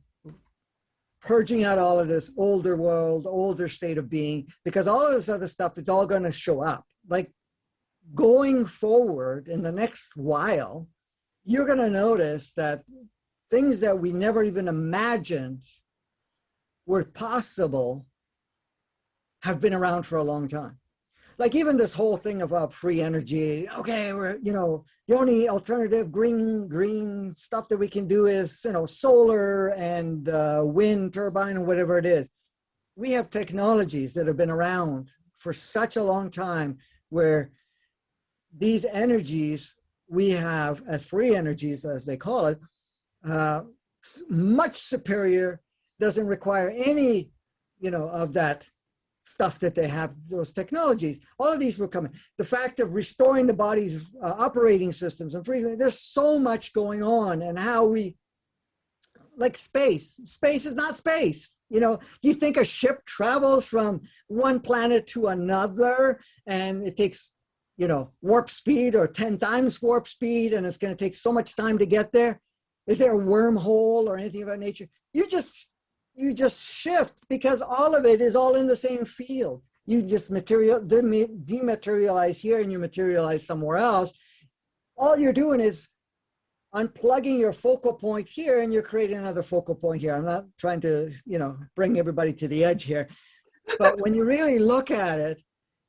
purging out all of this older world, older state of being, because all of this other stuff is all going to show up. Like going forward in the next while, you're going to notice that things that we never even imagined were possible have been around for a long time. Like even this whole thing about free energy. Okay, we're, the only alternative green stuff that we can do is, solar and wind turbine or whatever it is. We have technologies that have been around for such a long time where these energies we have as free energies, as they call it, much superior, doesn't require any, of that stuff that they have, those technologies. All of these were coming. The fact of restoring the body's operating systems and freezing, there's so much going on, and how we, like space. Space is not space. You think a ship travels from one planet to another and it takes, warp speed or 10 times warp speed, and it's going to take so much time to get there? Is there a wormhole or anything of that nature? You just shift, because all of it is all in the same field. You just dematerialize here and you materialize somewhere else. All you're doing is unplugging your focal point here and you're creating another focal point here. I'm not trying to, bring everybody to the edge here. But when you really look at it,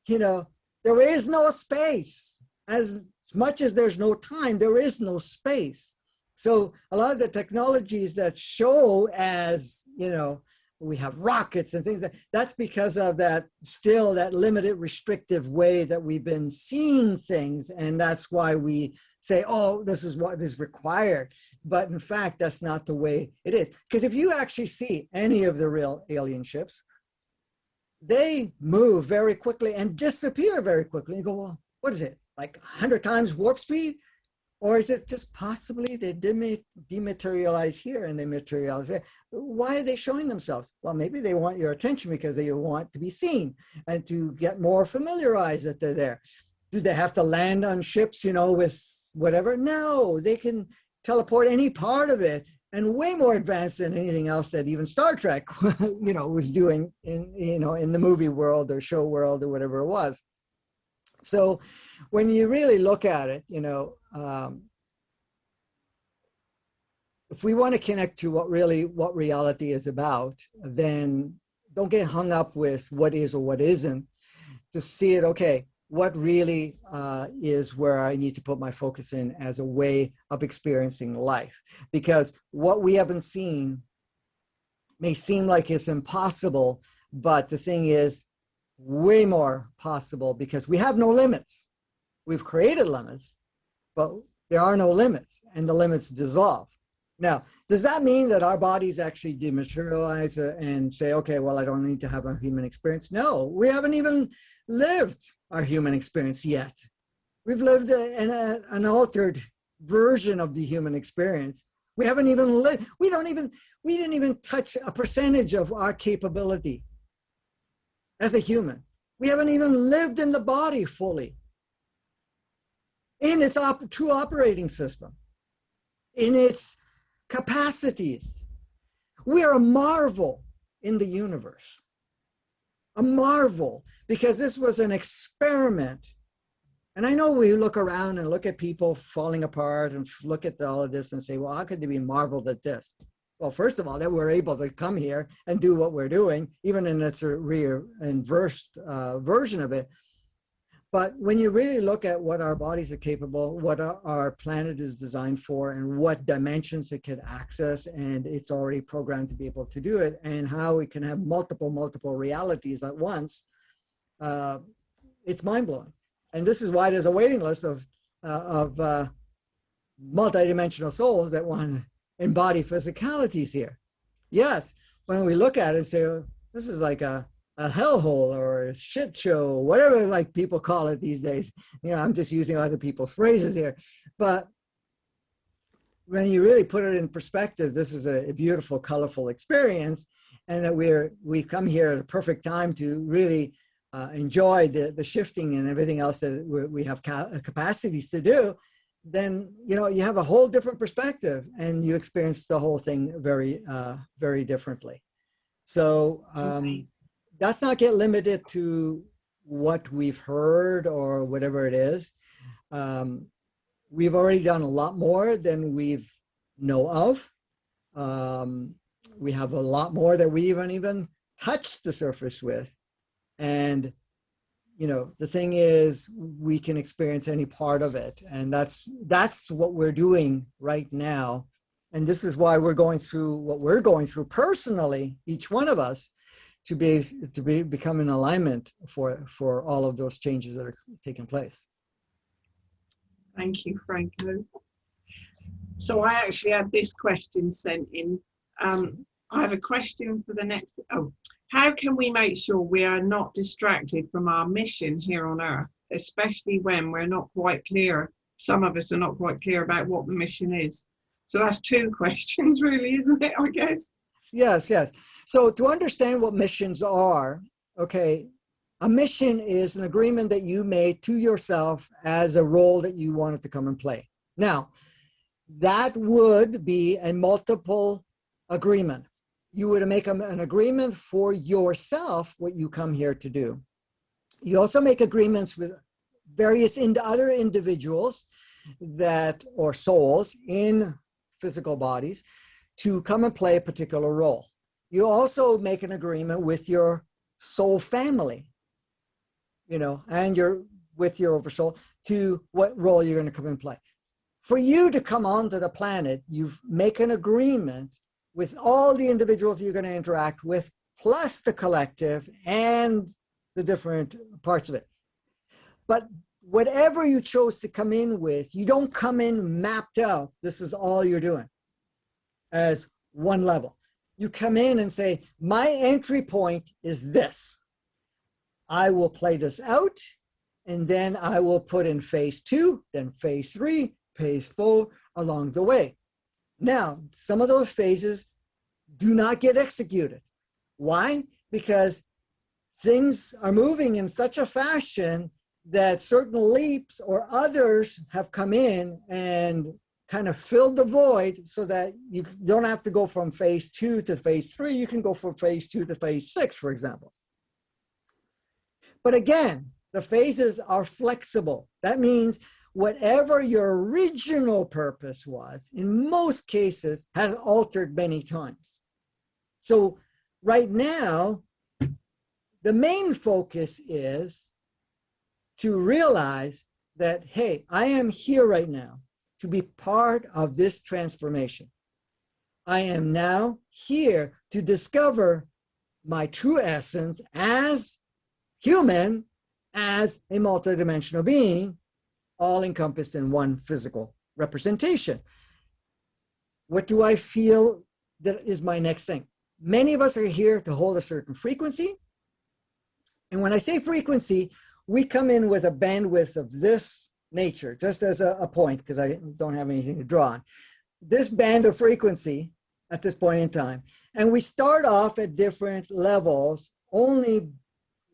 there is no space. As much as there's no time, there is no space. So a lot of the technologies that show as, we have rockets and things, that's because of that limited restrictive way that we've been seeing things. And that's why we say, oh, this is what is required. But in fact, that's not the way it is. Because if you actually see any of the real alien ships, they move very quickly and disappear very quickly. You go, well, what is it? Like 100 times warp speed? Or is it just possibly they dematerialize here and they materialize there? Why are they showing themselves? Well, maybe they want your attention because they want to be seen and to get more familiarized that they're there. Do they have to land on ships, with whatever? No, they can teleport any part of it, and way more advanced than anything else that even Star Trek, was doing in the movie world or show world or whatever it was. So when you really look at it, if we want to connect to what reality is about, then don't get hung up with what is or what isn't. To see it, okay, what really is where I need to put my focus in as a way of experiencing life. Because what we haven't seen may seem like it's impossible, but the thing is, way more possible, because we have no limits. We've created limits, but there are no limits, and the limits dissolve. Now, does that mean that our bodies actually dematerialize and say, okay, well, I don't need to have a human experience? No, we haven't even lived our human experience yet. We've lived an altered version of the human experience. We haven't even lived, we didn't even touch a percentage of our capability as a human. We haven't even lived in the body fully, in its true operating system, in its capacities. We are a marvel in the universe. A marvel, because this was an experiment. And I know we look around and look at people falling apart and look at all of this and say, well, how could they be marveled at this? Well, first of all, that we're able to come here and do what we're doing, even in its reversed version of it. But when you really look at what our bodies are capable, what our planet is designed for, and what dimensions it can access, and it's already programmed to be able to do it, and how it can have multiple realities at once, it's mind-blowing. And this is why there's a waiting list of multidimensional souls that want to embody physicalities here. Yes, when we look at it and say, oh, this is like a hellhole or a shit show, whatever like people call it these days. You know, I'm just using other people's phrases here. But when you really put it in perspective, this is a beautiful, colorful experience, and that we come here at a perfect time to really enjoy the shifting and everything else that we have capacities to do. Then you know you have a whole different perspective, and you experience the whole thing very, very differently. So. Let's not get limited to what we've heard or whatever it is. We've already done a lot more than we know of. We have a lot more that we haven't even touched the surface with. And, you know, the thing is, we can experience any part of it. And that's what we're doing right now. And this is why we're going through what we're going through personally, each one of us, to become in alignment for all of those changes that are taking place. Thank you, Franco. So I actually had this question sent in. I have a question for the next. Oh, how can we make sure we are not distracted from our mission here on Earth, especially when we're not quite clear? Some of us are not quite clear about what the mission is. So that's two questions, really, isn't it? I guess. Yes, yes. So to understand what missions are, okay, a mission is an agreement that you made to yourself as a role that you wanted to come and play. Now, that would be a multiple agreement. You would make an agreement for yourself, what you come here to do. You also make agreements with various other individuals or souls in physical bodies to come and play a particular role. You also make an agreement with your soul family, you know, and with your oversoul to what role you're going to come and play. For you to come onto the planet, you make an agreement with all the individuals you're going to interact with, plus the collective and the different parts of it. But whatever you chose to come in with, you don't come in mapped out. This is all you're doing as one level. You come in and say, my entry point is this. I will play this out, and then I will put in phase 2, then phase 3, phase 4 along the way. Now, some of those phases do not get executed. Why? Because things are moving in such a fashion that certain leaps or others have come in and kind of filled the void, so that you don't have to go from phase 2 to phase 3. You can go from phase 2 to phase 6, for example. But again, the phases are flexible. That means whatever your original purpose was, in most cases, has altered many times. So right now, the main focus is to realize that, hey, I am here right now to be part of this transformation. I am now here to discover my true essence as human, as a multidimensional being, all encompassed in one physical representation. What do I feel that is my next thing? Many of us are here to hold a certain frequency. And when I say frequency, we come in with a bandwidth of this nature, just as a point, because I don't have anything to draw on. This band of frequency at this point in time, and we start off at different levels. Only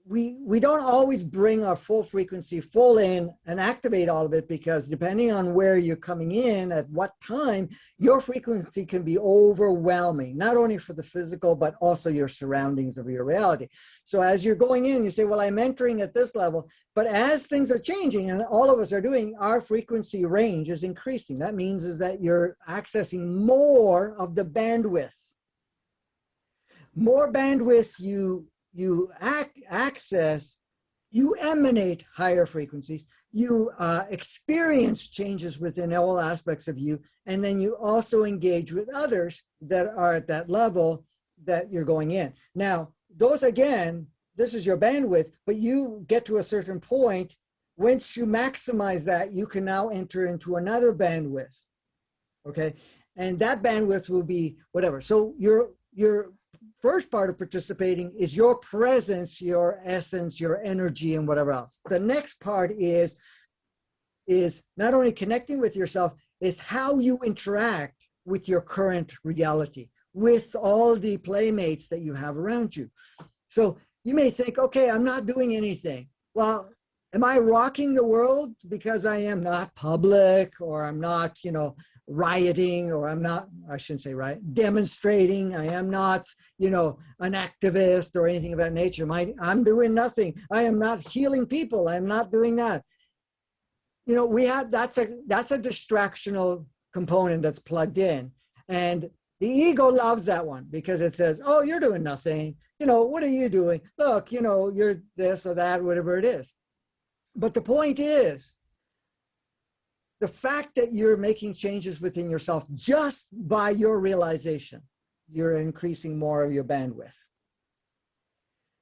we don't always bring our full frequency full in and activate all of it, because depending on where you're coming in at what time, your frequency can be overwhelming, not only for the physical but also your surroundings of your reality. So as you're going in, you say, well, I'm entering at this level, but as things are changing, and all of us are doing, our frequency range is increasing. That means is that you're accessing more of the bandwidth. More bandwidth you access, you emanate higher frequencies, you experience changes within all aspects of you, and then you also engage with others that are at that level that you're going in. Now, those, again, this is your bandwidth, but you get to a certain point. Once you maximize that, you can now enter into another bandwidth, okay? And that bandwidth will be whatever. So your first part of participating is your presence, your essence, your energy, and whatever else. The next part is not only connecting with yourself, it's how you interact with your current reality, with all the playmates that you have around you. So you may think, okay, I'm not doing anything. Well, am I rocking the world because I am not public, or I'm not, rioting, or I'm not, I shouldn't say riot, demonstrating, I am not, an activist or anything of that nature. I'm doing nothing. I am not healing people. I'm not doing that. We have, that's a distractional component that's plugged in. And the ego loves that one, because it says, oh, you're doing nothing. What are you doing? Look, you're this or that, whatever it is. But the point is, the fact that you're making changes within yourself just by your realization, you're increasing more of your bandwidth.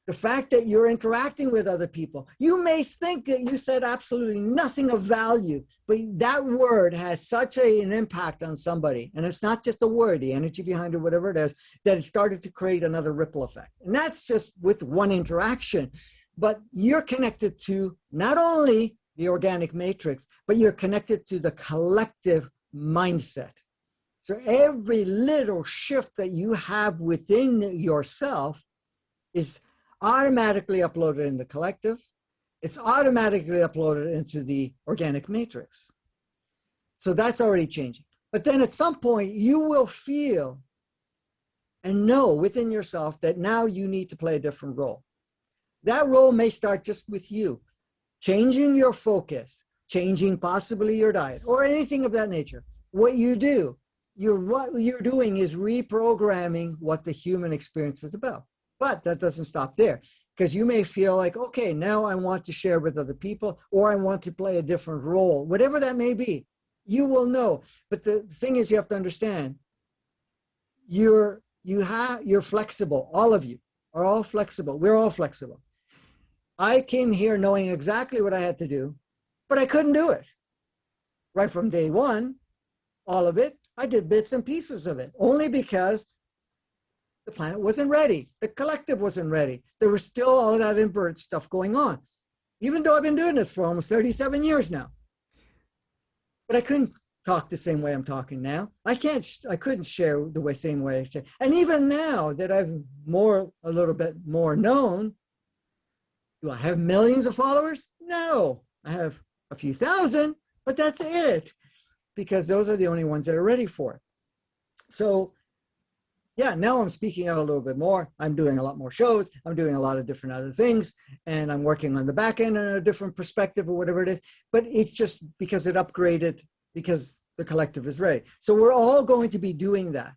The fact that you're interacting with other people, you may think that you said absolutely nothing of value, but that word has such an impact on somebody, and it's not just a word, the energy behind it, whatever it is, that it started to create another ripple effect. And that's just with one interaction. But you're connected to not only the organic matrix, but you're connected to the collective mindset. So every little shift that you have within yourself is automatically uploaded in the collective. It's automatically uploaded into the organic matrix. So that's already changing. But then at some point, you will feel and know within yourself that now you need to play a different role. That role may start just with you, changing your focus, changing possibly your diet, or anything of that nature. What you do, what you're doing is reprogramming what the human experience is about. But that doesn't stop there, because you may feel like, okay, now I want to share with other people, or I want to play a different role, whatever that may be. You will know. But the thing is, you have to understand, you're flexible. All of you are all flexible. We're all flexible. I came here knowing exactly what I had to do, but I couldn't do it. Right from day one, all of it, I did bits and pieces of it, only because the planet wasn't ready. The collective wasn't ready. There was still all of that invert stuff going on, even though I've been doing this for almost 37 years now. But I couldn't talk the same way I'm talking now. I couldn't share the same way I share. And even now that I'm a little bit more known, do I have millions of followers? No. I have a few thousand, but that's it, because those are the only ones that are ready for it. So yeah, now I'm speaking out a little bit more. I'm doing a lot more shows. I'm doing a lot of different other things, and I'm working on the back end in a different perspective or whatever it is. But it's just because it upgraded, because the collective is ready. So we're all going to be doing that.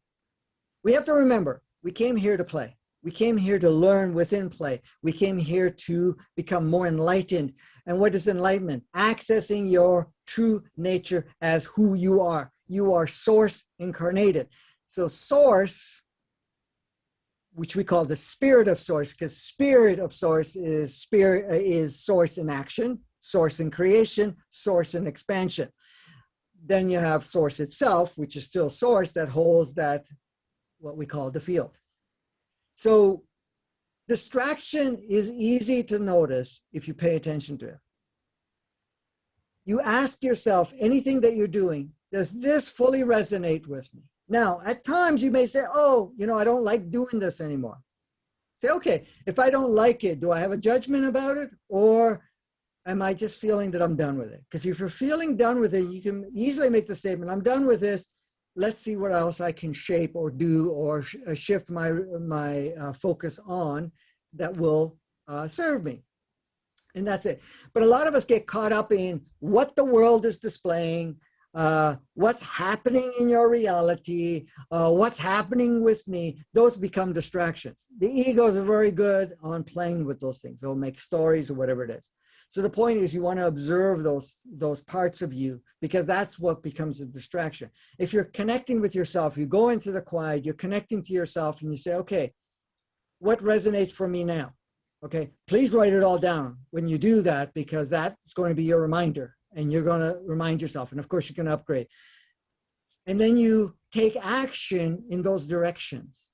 We have to remember, we came here to play. We came here to learn within play. We came here to become more enlightened. And what is enlightenment? Accessing your true nature as who you are. You are source incarnated. So source, which we call the spirit of source, because spirit of source is source in action, source in creation, source in expansion. Then you have source itself, which is still source, that holds that, what we call the field. So distraction is easy to notice if you pay attention to it. you ask yourself, anything that you're doing, does this fully resonate with me? Now, at times you may say, oh, I don't like doing this anymore. Say, okay, if I don't like it, do I have a judgment about it? Or am I just feeling that I'm done with it? Because if you're feeling done with it, you can easily make the statement, I'm done with this. Let's see what else I can shape or do or shift my focus on that will serve me. And that's it. But a lot of us get caught up in what the world is displaying, what's happening in your reality, what's happening with me. Those become distractions. The egos are very good on playing with those things. They'll make stories or whatever it is. So the point is you want to observe those parts of you, because that's what becomes a distraction. If you're connecting with yourself, you go into the quiet, you're connecting to yourself, and you say, okay, what resonates for me now? Okay, please write it all down when you do that, because that's going to be your reminder, and you're going to remind yourself. And of course, you can upgrade. And then you take action in those directions.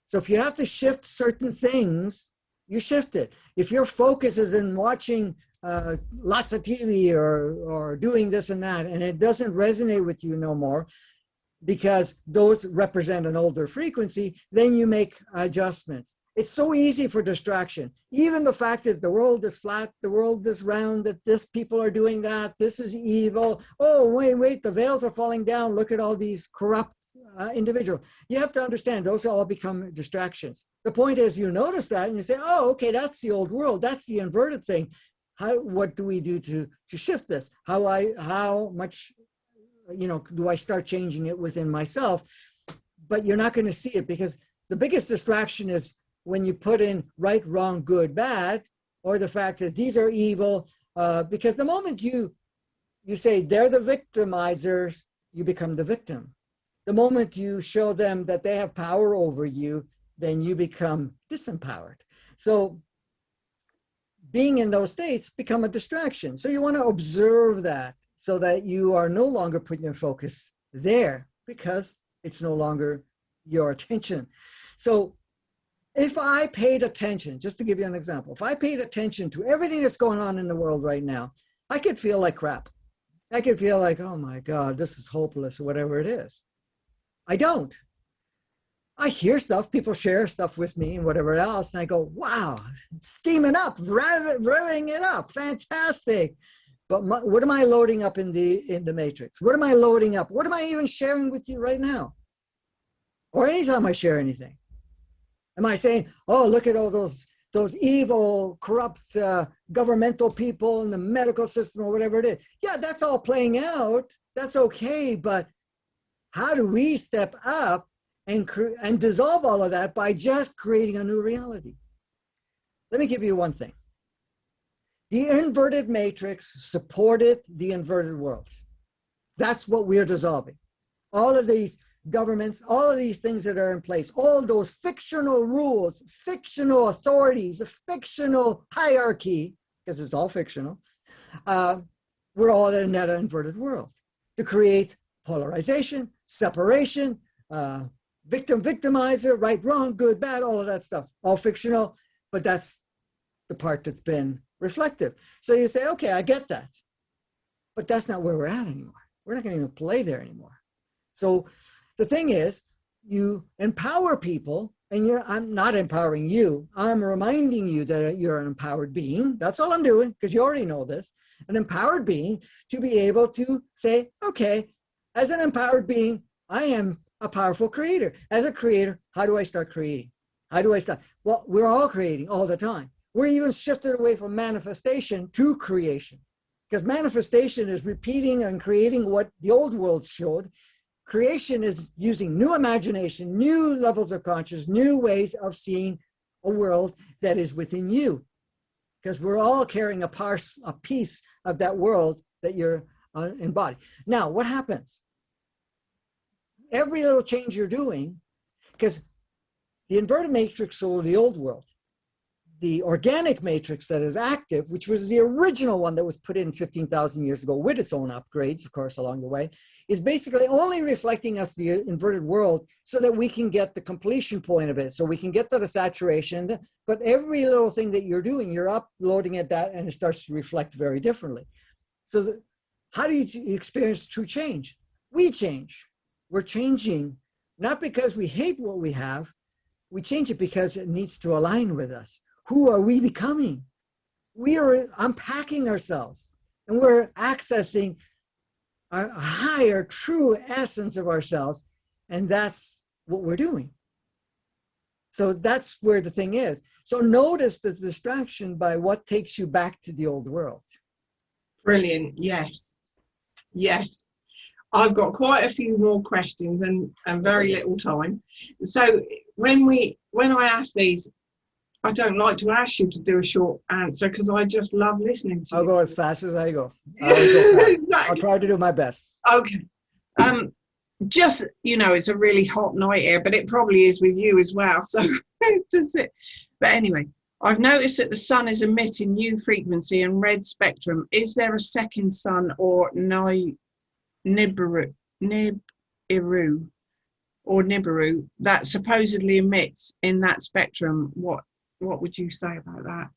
So if you have to shift certain things, you shift it. If your focus is in watching lots of TV or doing this and that, and it doesn't resonate with you no more, because those represent an older frequency, then you make adjustments. It's so easy for distraction. Even the fact that the world is flat, the world is round, that this people are doing that, this is evil. Oh, wait, the veils are falling down. Look at all these corrupt individuals. You have to understand, those all become distractions. The point is, you notice that and you say, oh, okay, that's the old world. That's the inverted thing. What do we do to shift this? How much do I start changing it within myself? But you're not going to see it, because the biggest distraction is when you put in right, wrong, good, bad, or the fact that these are evil, because the moment you say they're the victimizers, you become the victim. The moment you show them that they have power over you, then you become disempowered. So being in those states become a distraction. So you want to observe that, so that you are no longer putting your focus there, because it's no longer your attention. So if I paid attention, just to give you an example, if I paid attention to everything that's going on in the world right now, I could feel like crap. I could feel like, oh my God, this is hopeless, or whatever it is. I don't. I hear stuff, people share stuff with me and whatever else, and I go, wow, steaming up, revving it up, fantastic. But what am I loading up in the matrix? What am I loading up? What am I even sharing with you right now? Or anytime I share anything? Am I saying, oh, look at all those evil, corrupt governmental people in the medical system or whatever it is? Yeah, that's all playing out. That's okay. But how do we step up and dissolve all of that by just creating a new reality? Let me give you one thing. The inverted matrix supported the inverted world. That's what we're dissolving. All of these governments, all of these things that are in place, all those fictional rules, fictional authorities, a fictional hierarchy, because it's all fictional, we're all in that inverted world to create polarization, separation, victim, victimizer, right, wrong, good, bad, all of that stuff, all fictional, but that's the part that's been reflective. So you say, okay, I get that, but that's not where we're at anymore. We're not going to even play there anymore. So the thing is, you empower people, and I'm not empowering you. I'm reminding you that you're an empowered being. That's all I'm doing, because you already know this. An empowered being to be able to say, okay, as an empowered being, I am a powerful creator. As a creator, how do I start creating? How do I start? Well, we're all creating all the time. We're even shifted away from manifestation to creation, because manifestation is repeating and creating what the old world showed. Creation is using new imagination, new levels of consciousness, new ways of seeing a world that is within you, because we're all carrying a piece of that world that you're embodied. Now, what happens? Every little change you're doing, because the inverted matrix or the old world, the organic matrix that is active, which was the original one that was put in 15,000 years ago with its own upgrades, of course, along the way, is basically only reflecting us the inverted world so that we can get the completion point of it, so we can get to the saturation. But every little thing that you're doing, you're uploading at that, and it starts to reflect very differently. So How do you experience true change? We change. We're changing, not because we hate what we have. We change it because it needs to align with us. Who are we becoming? We are unpacking ourselves, and we're accessing a higher, true essence of ourselves, and that's what we're doing. So that's where the thing is. So notice the distraction by what takes you back to the old world. Brilliant. Yes. Yes. I've got quite a few more questions and very little time. So when I ask these, I don't like to ask you to do a short answer because I just love listening to you. I'll go as fast as I go. I'll try to do my best. Okay. Just, it's a really hot night here, but it probably is with you as well. So does it. But anyway, I've noticed that the sun is emitting new frequency and red spectrum. Is there a second sun or Nibiru that supposedly emits in that spectrum? What would you say about that?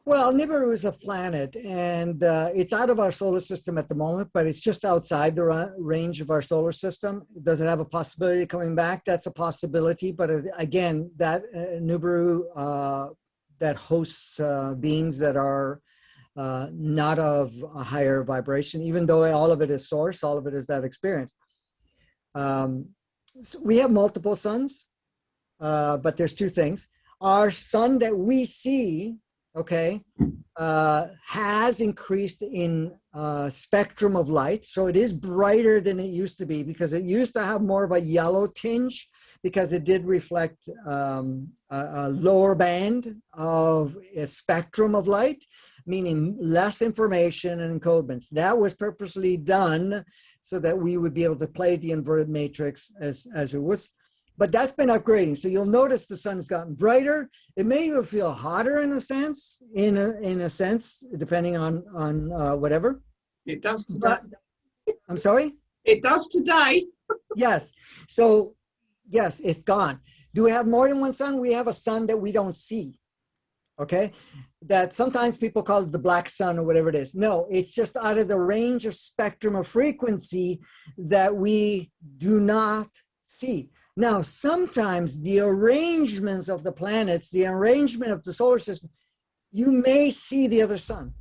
Well, Nibiru is a planet, and it's out of our solar system at the moment, but it's just outside the range of our solar system. Does it have a possibility of coming back? That's a possibility, but again, that Nibiru that hosts beings that are not of a higher vibration, even though all of it is source, all of it is that experience. So we have multiple suns, but there's two things. Our sun that we see, okay, has increased in spectrum of light. So it is brighter than it used to be, because it used to have more of a yellow tinge, because it did reflect a lower band of a spectrum of light, meaning less information and encodements. That was purposely done so that we would be able to play the inverted matrix as it was. But that's been upgrading. So you'll notice the sun's gotten brighter. It may even feel hotter in a sense, depending on whatever. It does today. But, I'm sorry? It does today. Yes. So, yes, it's gone. Do we have more than one sun? We have a sun that we don't see. Okay? That sometimes people call it the black sun or whatever it is. No, it's just out of the range of spectrum of frequency that we do not see. Now, sometimes the arrangements of the planets, the arrangement of the solar system, you may see the other sun.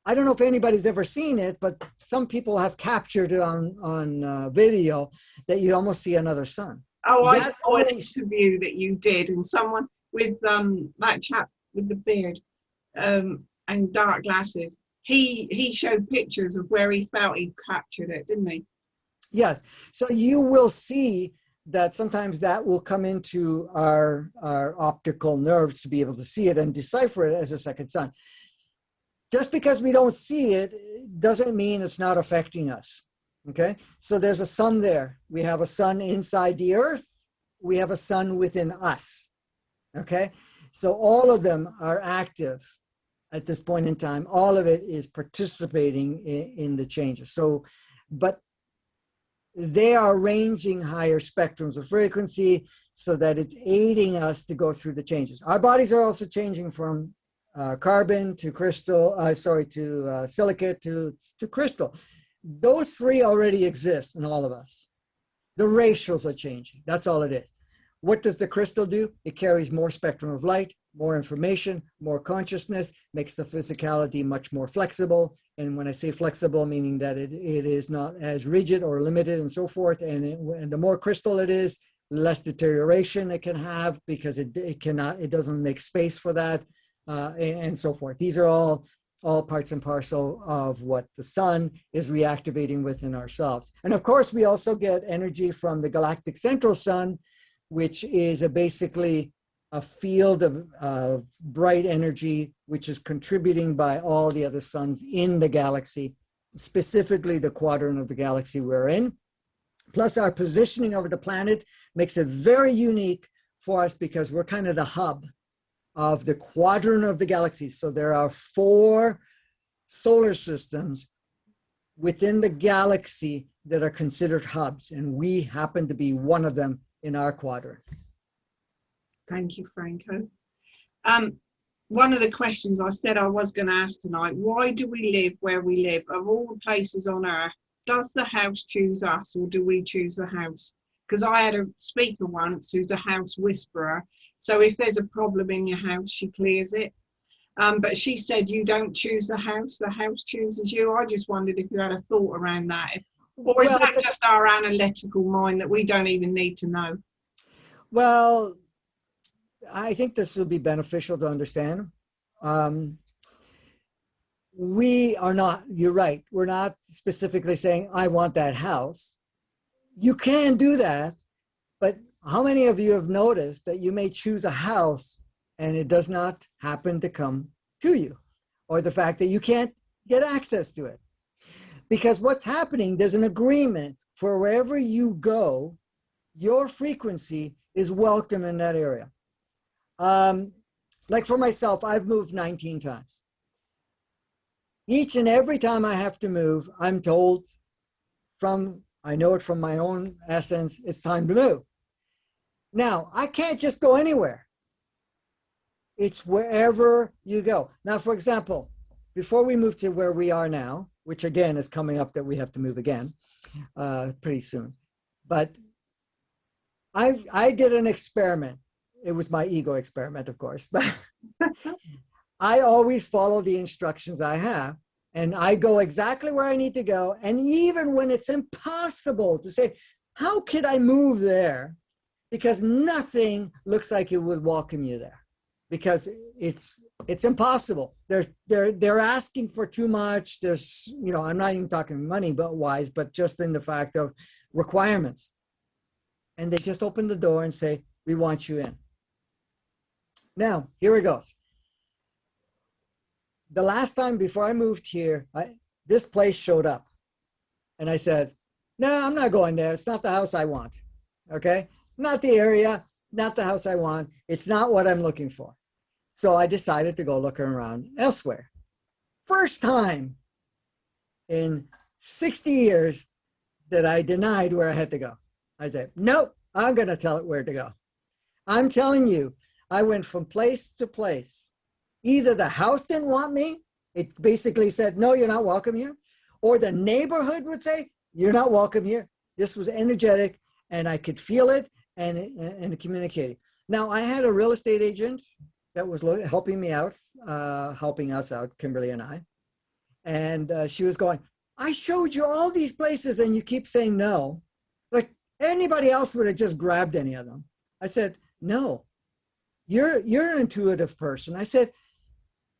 I don't know if anybody's ever seen it, but some people have captured it on video that you almost see another sun. Oh, I saw an interview that you did, and someone with that chap with the beard and dark glasses, he showed pictures of where he felt he captured it, didn't he? Yes. So you will see that sometimes that will come into our optical nerves to be able to see it and decipher it as a second sun. Just because we don't see it doesn't mean it's not affecting us. Okay? So there's a sun there. We have a sun inside the earth. We have a sun within us. Okay? So all of them are active at this point in time. All of it is participating in the changes. So, but they are ranging higher spectrums of frequency so that it's aiding us to go through the changes. Our bodies are also changing from carbon to crystal, to silicate to crystal. Those three already exist in all of us. The ratios are changing. That's all it is. What does the crystal do? It carries more spectrum of light, more information, more consciousness, makes the physicality much more flexible. And when I say flexible, meaning that it is not as rigid or limited and so forth. And the more crystal it is, less deterioration it can have, because it doesn't make space for that, and so forth. These are all parts and parcel of what the sun is reactivating within ourselves. And of course, we also get energy from the galactic central sun, which is basically a field of bright energy, which is contributing by all the other suns in the galaxy, specifically the quadrant of the galaxy we're in. Plus, our positioning over the planet makes it very unique for us, because we're kind of the hub of the quadrant of the galaxy. So there are 4 solar systems within the galaxy that are considered hubs, and we happen to be one of them in our quadrant. Thank you, Franco. one of the questions I said I was going to ask tonight, why do we live where we live? Of all the places on earth, does the house choose us, or do we choose the house? Because I had a speaker once who's a house whisperer. So if there's a problem in your house, she clears it. But she said you don't choose the house chooses you. I just wondered if you had a thought around that. Or is Well, that just our analytical mind that we don't even need to know? well, I think this will be beneficial to understand. We are not, you're right, we're not specifically saying, I want that house. You can do that, but how many of you have noticed that you may choose a house and it does not happen to come to you? Or the fact that you can't get access to it? Because what's happening, there's an agreement for wherever you go, your frequency is welcome in that area. Like for myself, I've moved 19 times. Each and every time I have to move, I'm told I know it from my own essence, it's time to move. Now, I can't just go anywhere. It's wherever you go. Now, for example, before we move to where we are now, which again is coming up that we have to move again pretty soon, but I did an experiment. It was my ego experiment, of course, but I always follow the instructions I have, and I go exactly where I need to go. And even when it's impossible to say, how could I move there? Because nothing looks like it would welcome you there, because it's impossible. They're asking for too much. There's, I'm not even talking money, but wise, but just in the fact of requirements. And they just open the door and say, we want you in. Now, here it goes. The last time before I moved here, this place showed up. And I said, no, I'm not going there. It's not the house I want. Okay? Not the area, not the house I want. It's not what I'm looking for. So I decided to go looking around elsewhere. First time in 60 years that I denied where I had to go. I said, nope, I'm going to tell it where to go. I'm telling you, I went from place to place. Either the house didn't want me, it basically said, no, you're not welcome here, or the neighborhood would say, you're not welcome here. This was energetic, and I could feel it and communicating. Now, I had a real estate agent that was helping me out, helping us out, Kimberly and I, and she was going, I showed you all these places, and you keep saying no. Like anybody else would have just grabbed any of them. I said, no, you're an intuitive person. I said,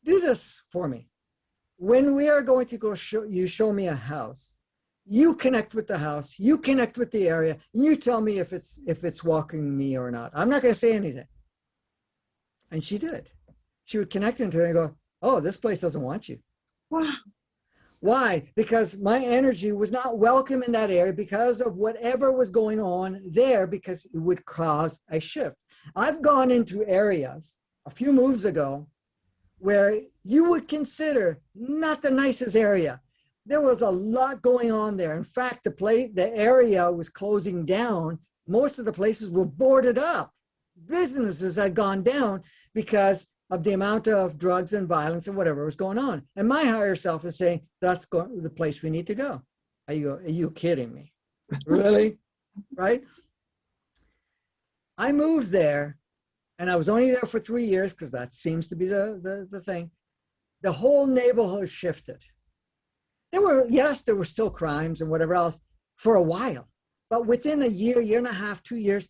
do this for me. When we are going to go show me a house, you connect with the house, you connect with the area, and you tell me if it's welcoming me or not. I'm not going to say anything. And she did. She would connect into it and go, oh, this place doesn't want you. Wow. Why? Because my energy was not welcome in that area because of whatever was going on there, because it would cause a shift. I've gone into areas a few moves ago where you would consider not the nicest area. There was a lot going on there. In fact, the area was closing down. Most of the places were boarded up. Businesses had gone down because of the amount of drugs and violence and whatever was going on. And my higher self is saying, that's the place we need to go. Are you kidding me? Really? Right? I moved there, and I was only there for 3 years because that seems to be the thing. The whole neighborhood shifted. There were still crimes and whatever else for a while. But within a year, year and a half, 2 years,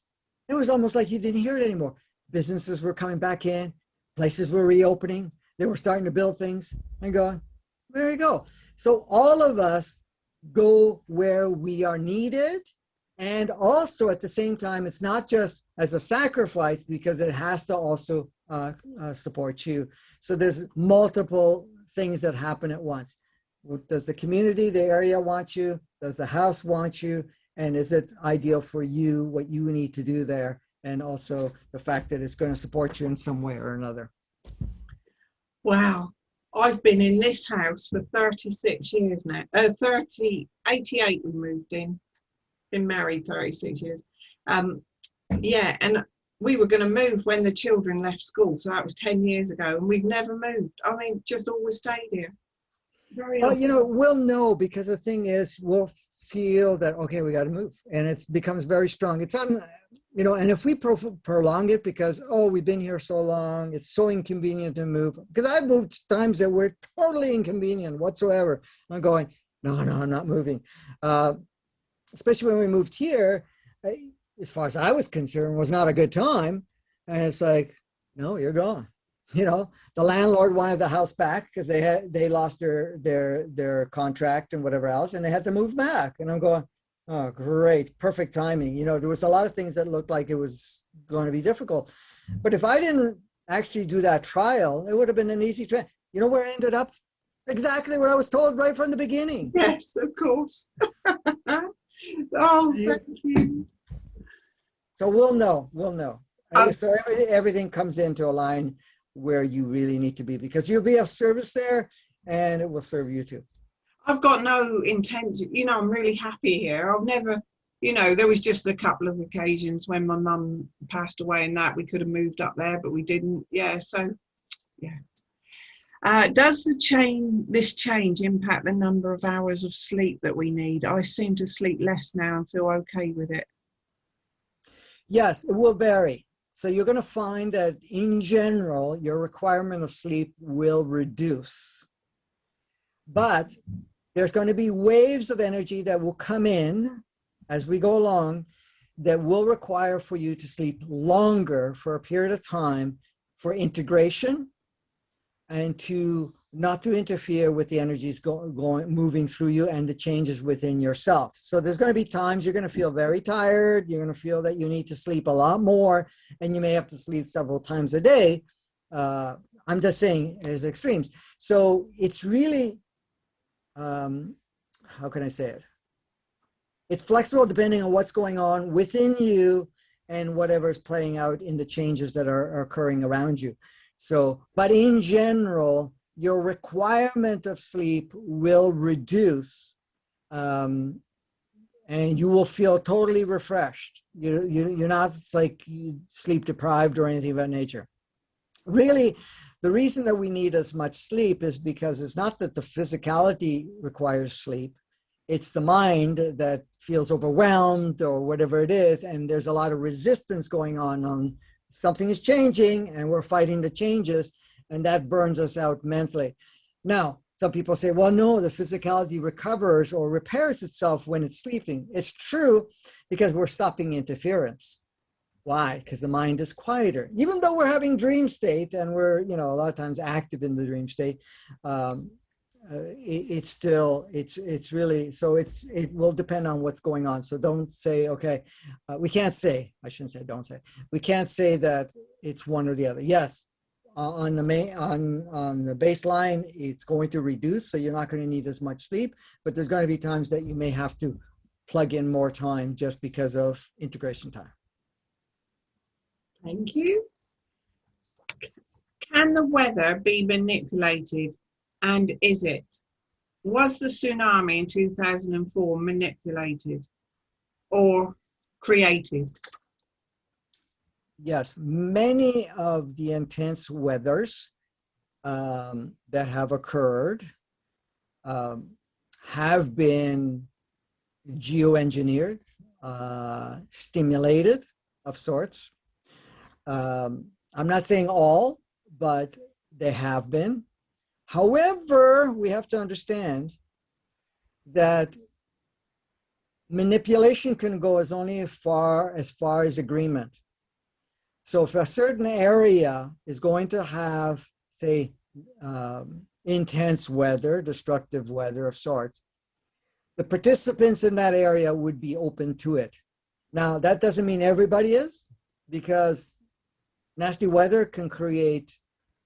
it was almost like you didn't hear it anymore. Businesses were coming back in. Places were reopening. They were starting to build things and going, there you go. So all of us go where we are needed. And also at the same time, it's not just as a sacrifice, because it has to also support you. So there's multiple things that happen at once. Does the community, the area want you? Does the house want you? And is it ideal for you, what you need to do there? And also the fact that it's going to support you in some way or another. Wow. I've been in this house for 36 years now. 88 we moved in. Been married 36 years. Yeah, and we were going to move when the children left school, so that was 10 years ago, and we've never moved. I mean, just always stayed here. Very Well, odd. you know, we'll know because the thing is, we'll feel that, okay, we got to move. And it becomes very strong. It's on, you know, and if we prolong it because, oh, we've been here so long, it's so inconvenient to move. Because I've moved times that were totally inconvenient whatsoever. I'm going, no, no, I'm not moving. Especially when we moved here, as far as I was concerned, was not a good time. And it's like, no, you're gone. You know, the landlord wanted the house back because they lost their contract and whatever else, and they had to move back. And I'm going, oh, great, perfect timing. You know, there was a lot of things that looked like it was going to be difficult. But if I didn't actually do that trial, it would have been an easy trial. You know where I ended up? Exactly what I was told right from the beginning. Yes, of course. Oh, thank you. So we'll know. We'll know. Um, So everything comes into a line where you really need to be, because you'll be of service there and it will serve you too. I've got no intention, you know, I'm really happy here. I've never, you know, there was just a couple of occasions when my mum passed away and that we could have moved up there, but we didn't. Yeah, so, yeah. Does this change impact the number of hours of sleep that we need? I seem to sleep less now and feel okay with it. Yes, it will vary. So you're going to find that in general, your requirement of sleep will reduce. But there's going to be waves of energy that will come in as we go along that will require for you to sleep longer for a period of time for integration and to not to interfere with the energies moving through you and the changes within yourself. So there's going to be times you're going to feel very tired. You're going to feel that you need to sleep a lot more, and you may have to sleep several times a day. I'm just saying as extremes. So it's really, how can I say it? It's flexible depending on what's going on within you and whatever's playing out in the changes that are occurring around you. So, but in general, your requirement of sleep will reduce, and you will feel totally refreshed. You're not like sleep deprived or anything of that nature. Really, the reason that we need as much sleep is because it's not that the physicality requires sleep. It's the mind that feels overwhelmed or whatever it is, and there's a lot of resistance going on something is changing, and we're fighting the changes, and that burns us out mentally. Now, some people say, well, no, the physicality recovers or repairs itself when it's sleeping. It's true because we're stopping interference. Why? Because the mind is quieter. Even though we're having dream state and we're, you know, a lot of times active in the dream state, it's really, so it will depend on what's going on. So don't say, okay, we can't say, I shouldn't say, don't say, we can't say that it's one or the other. Yes, on the baseline, it's going to reduce, so you're not going to need as much sleep, but there's going to be times that you may have to plug in more time just because of integration time. Thank you. Can the weather be manipulated, and is it? Was the tsunami in 2004 manipulated or created? Yes, many of the intense weathers that have occurred have been geoengineered, stimulated of sorts. I'm not saying all, but they have been. However, we have to understand that manipulation can go only as far as agreement. So if a certain area is going to have, say, intense weather, destructive weather of sorts, the participants in that area would be open to it. Now, that doesn't mean everybody is, because nasty weather can create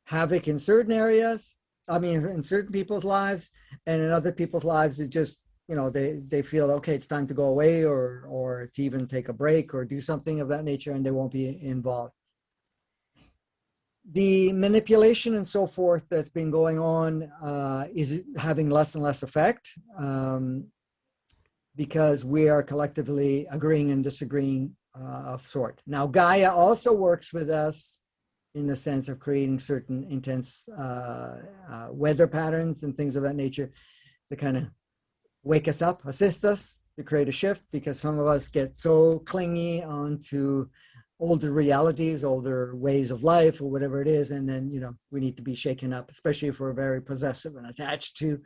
havoc in certain areas, I mean, in certain people's lives, and in other people's lives, it just, you know, they feel, okay, it's time to go away or to even take a break or do something of that nature, and they won't be involved. The manipulation and so forth that's been going on is having less and less effect because we are collectively agreeing and disagreeing of sort. Now, Gaia also works with us in the sense of creating certain intense weather patterns and things of that nature to kind of wake us up, assist us to create a shift, because some of us get so clingy onto older realities, older ways of life, or whatever it is, and then, you know, we need to be shaken up, especially if we're very possessive and attached to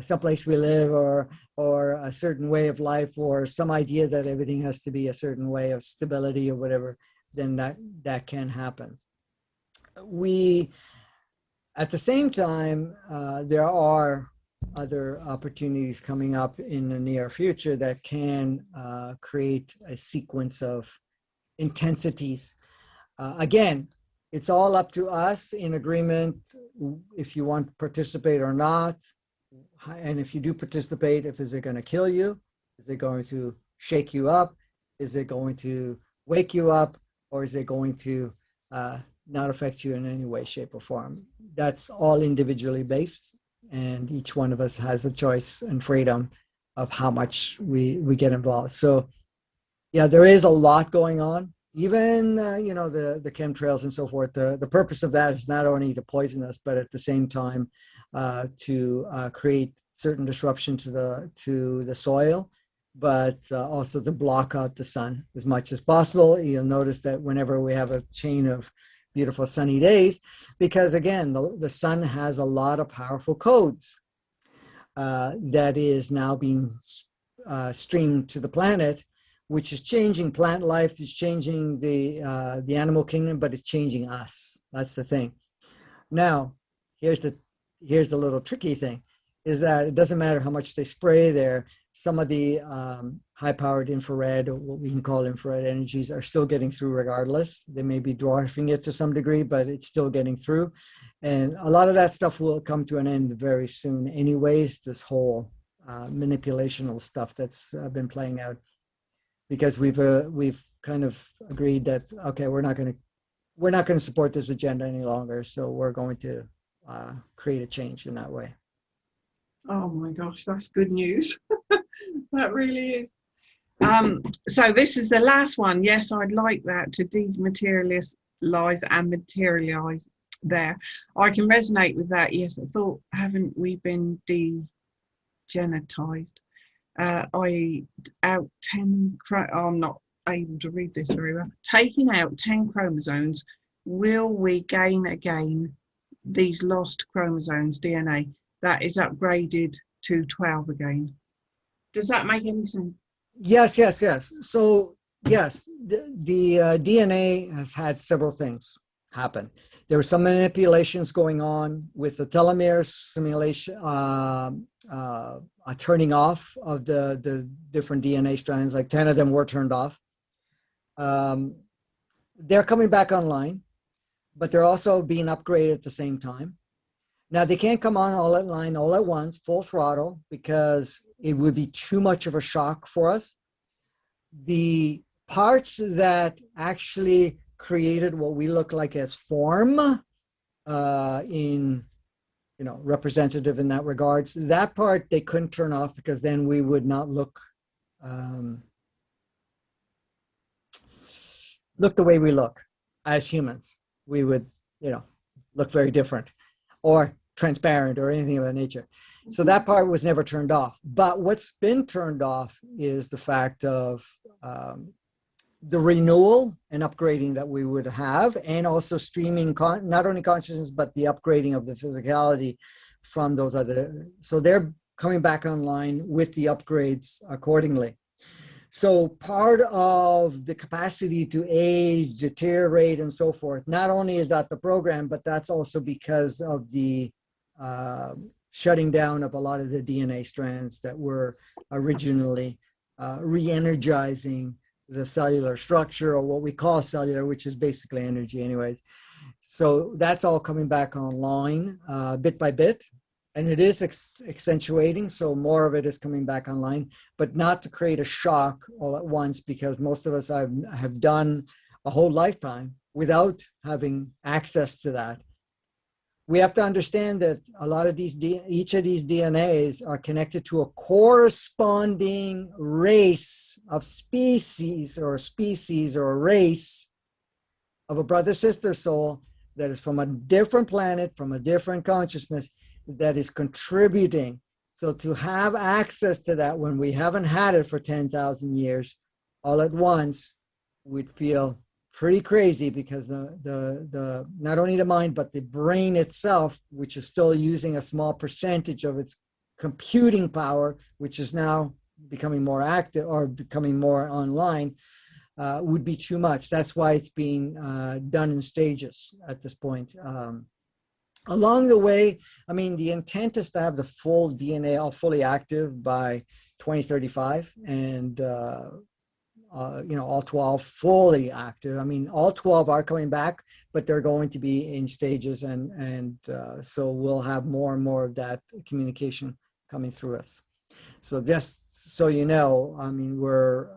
someplace we live, or a certain way of life, or some idea that everything has to be a certain way of stability or whatever. Then that can happen. We, at the same time, there are other opportunities coming up in the near future that can create a sequence of intensities. Again, it's all up to us in agreement if you want to participate or not. And if you do participate, is it going to kill you? Is it going to shake you up? Is it going to wake you up? Or is it going to not affect you in any way, shape, or form? That's all individually based, and each one of us has a choice and freedom of how much we get involved. So yeah, there is a lot going on. Even you know, the chemtrails and so forth. The purpose of that is not only to poison us, but at the same time to create certain disruption to the soil, but also to block out the sun as much as possible. You'll notice that whenever we have a chain of beautiful sunny days, because again, the sun has a lot of powerful codes that is now being streamed to the planet, which is changing plant life, it's changing the animal kingdom, but it's changing us. That's the thing. Now, here's the little tricky thing, is that it doesn't matter how much they spray there. Some of the high-powered infrared, or what we can call infrared energies, are still getting through regardless. They may be dwarfing it to some degree, but it's still getting through. And a lot of that stuff will come to an end very soon anyways, this whole manipulational stuff that's been playing out. Because we've kind of agreed that, okay, we're not going to support this agenda any longer, so we're going to create a change in that way. Oh my gosh, that's good news. That really is. So this is the last one. Yes, I'd like that, to dematerialize and materialize there. I can resonate with that. Yes, I thought, haven't we been degenetized? I out 10, I'm not able to read this very well. Taking out 10 chromosomes, will we gain again these lost chromosomes, DNA, that is upgraded to 12 again? Does that make any sense? Yes. So yes, the DNA has had several things happen. There were some manipulations going on with the telomere simulation, turning off of the different DNA strands. Like 10 of them were turned off. They're coming back online, but they're also being upgraded at the same time. Now, they can't come on all at once, full throttle, because it would be too much of a shock for us. The parts that actually created what we look like as form, in, you know, representative in that regards, that part they couldn't turn off, because then we would not look the way we look as humans. We would, you know, look very different, or transparent, or anything of that nature. So that part was never turned off. But what's been turned off is the fact of the renewal and upgrading that we would have, and also streaming not only consciousness, but the upgrading of the physicality from those other. So they're coming back online with the upgrades accordingly. So part of the capacity to age, deteriorate, and so forth, not only is that the program, but that's also because of the shutting down of a lot of the DNA strands that were originally re-energizing the cellular structure, or what we call cellular, which is basically energy anyways. So that's all coming back online bit by bit. And it is accentuating, so more of it is coming back online, but not to create a shock all at once, because most of us have done a whole lifetime without having access to that. we have to understand that a lot of these, each of these DNAs are connected to a corresponding race of species or a race of a brother-sister soul that is from a different planet, from a different consciousness, that is contributing. So to have access to that when we haven't had it for 10,000 years, all at once, we'd feel pretty crazy, because the not only the mind but the brain itself, which is still using a small percentage of its computing power, which is now becoming more active or becoming more online, would be too much. That's why it's being done in stages at this point. Along the way, I mean, the intent is to have the full DNA all fully active by 2035, and you know, all 12 fully active. I mean, all 12 are coming back, but they're going to be in stages, and so we'll have more and more of that communication coming through us. So just so you know, I mean, we're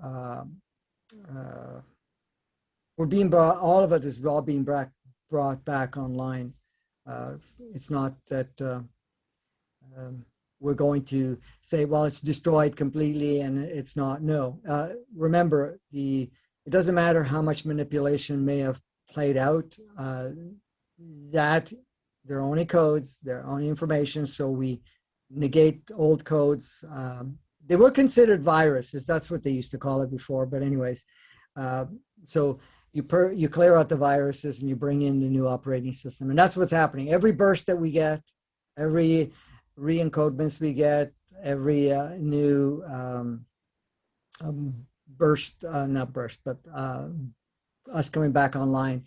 being brought, all of it is all being brought back online. It's not that we're going to say, well, it's destroyed completely and it's not. No. Remember, it doesn't matter how much manipulation may have played out, that they're only codes, they're only information, so we negate old codes. They were considered viruses. That's what they used to call it before. But anyways, so you clear out the viruses and you bring in the new operating system. And that's what's happening. Every burst that we get, every re-encodements we get, every new burst, not burst, but us coming back online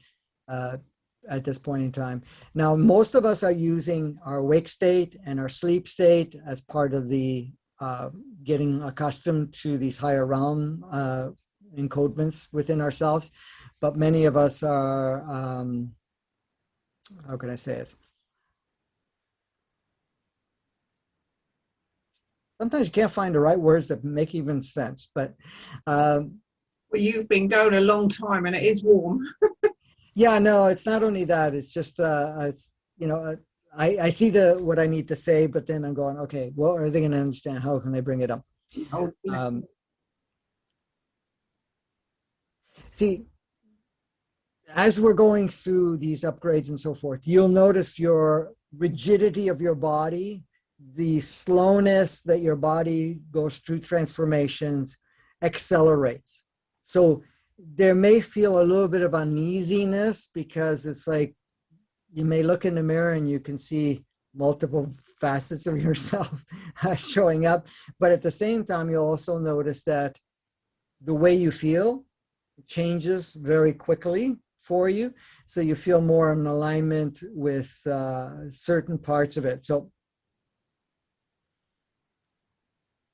at this point in time. Now, most of us are using our wake state and our sleep state as part of the getting accustomed to these higher realm encodements within ourselves. But many of us are, how can I say it? Sometimes you can't find the right words that make even sense. But well, you've been going a long time, and it is warm. Yeah, no, it's not only that. It's just, it's, you know, I see what I need to say, but then I'm going, okay, what are they going to understand? How can I bring it up? Oh, yeah. See, as we're going through these upgrades and so forth, you'll notice your rigidity of your body, the slowness that your body goes through transformations accelerates. So there may feel a little bit of uneasiness, because it's like you may look in the mirror and you can see multiple facets of yourself showing up. But at the same time, you'll also notice that the way you feel changes very quickly for you. So you feel more in alignment with certain parts of it. So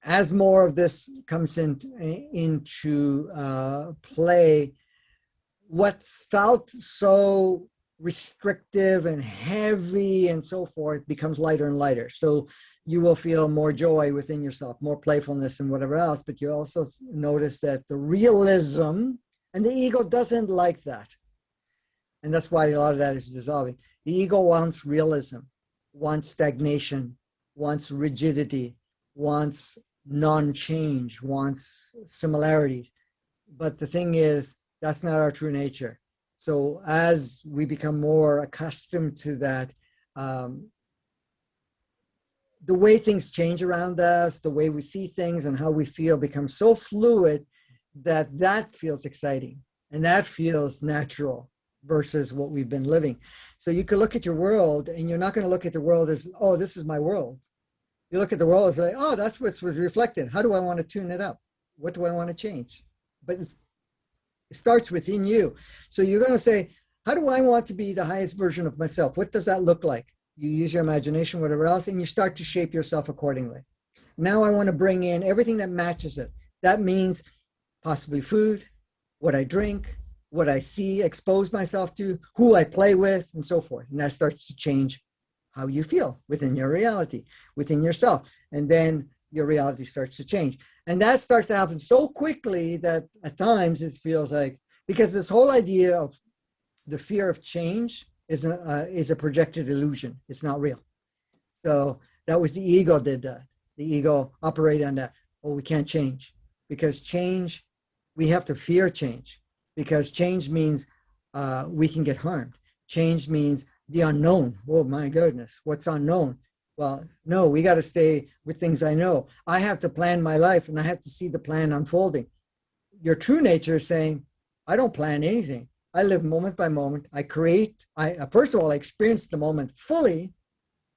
as more of this comes into play, what felt so restrictive and heavy and so forth becomes lighter and lighter. So you will feel more joy within yourself, more playfulness and whatever else, but you also notice that the realism, and the ego doesn't like that. And that's why a lot of that is dissolving. The ego wants realism, wants stagnation, wants rigidity, wants non-change, wants similarities. But the thing is, that's not our true nature. So as we become more accustomed to that, the way things change around us, the way we see things and how we feel becomes so fluid that that feels exciting and that feels natural versus what we've been living. So you can look at your world, and you're not going to look at the world as, oh, this is my world. You look at the world as like, oh, that's what's reflected. How do I want to tune it up? What do I want to change? But it starts within you. So you're going to say, how do I want to be the highest version of myself? What does that look like? You use your imagination, whatever else, and you start to shape yourself accordingly. Now I want to bring in everything that matches it. That means possibly food, what I drink, what I see, expose myself to, who I play with, and so forth. And that starts to change how you feel within your reality, within yourself. And then your reality starts to change. And that starts to happen so quickly that at times it feels like, because this whole idea of the fear of change is a projected illusion. It's not real. So that was the ego did that. The ego operated on that. Oh, we can't change, because change, we have to fear change, because change means we can get harmed. Change means the unknown. Oh my goodness, what's unknown? Well, no, we got to stay with things I know. I have to plan my life, and I have to see the plan unfolding. Your true nature is saying, I don't plan anything. I live moment by moment. I create. First of all, I experience the moment fully,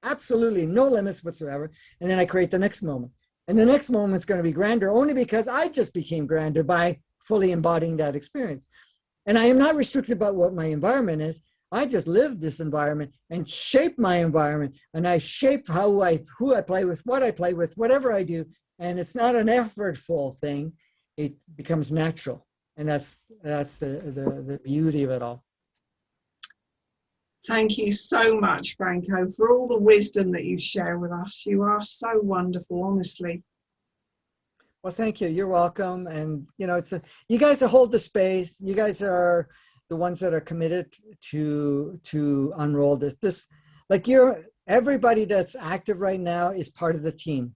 absolutely no limits whatsoever, and then I create the next moment. And the next moment's going to be grander only because I just became grander by fully embodying that experience. And I am not restricted about what my environment is. I just live this environment and shape my environment, and I shape who I play with, what I play with, whatever I do. And it's not an effortful thing. It becomes natural. And that's the beauty of it all. Thank you so much, Franco, for all the wisdom that you share with us. You are so wonderful, honestly. Well, thank you. You're welcome. And you guys hold the space. You guys are the ones that are committed to unroll this. Like everybody that's active right now is part of the team.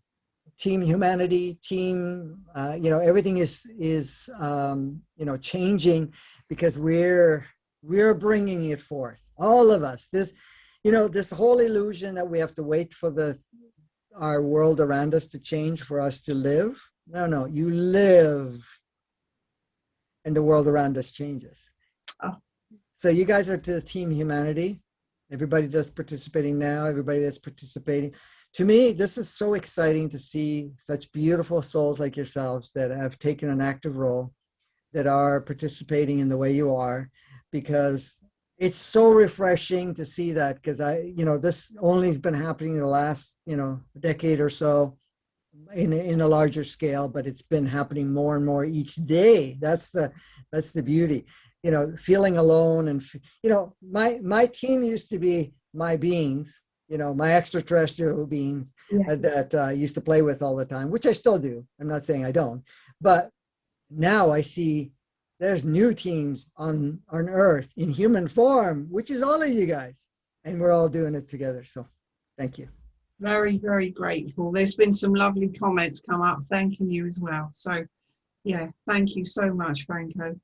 Team humanity, team. Everything is changing because we're bringing it forth. All of us. This whole illusion that we have to wait for our world around us to change for us to live. No, you live, and the world around us changes. Oh. So you guys are to Team Humanity. Everybody that's participating now, everybody that's participating. To me, this is so exciting to see such beautiful souls like yourselves that have taken an active role, that are participating in the way you are, because it's so refreshing to see that, because this only has been happening in the last, decade or so in a larger scale, but it's been happening more and more each day. That's the beauty. Feeling alone, and my team used to be my beings, my extraterrestrial beings, yeah, that I used to play with all the time, which I still do. I'm not saying I don't, but now I see there's new teams on Earth in human form, which is all of you guys, and we're all doing it together. So thank you. Very, very grateful. There's been some lovely comments come up thanking you as well. So yeah, thank you so much, Franco.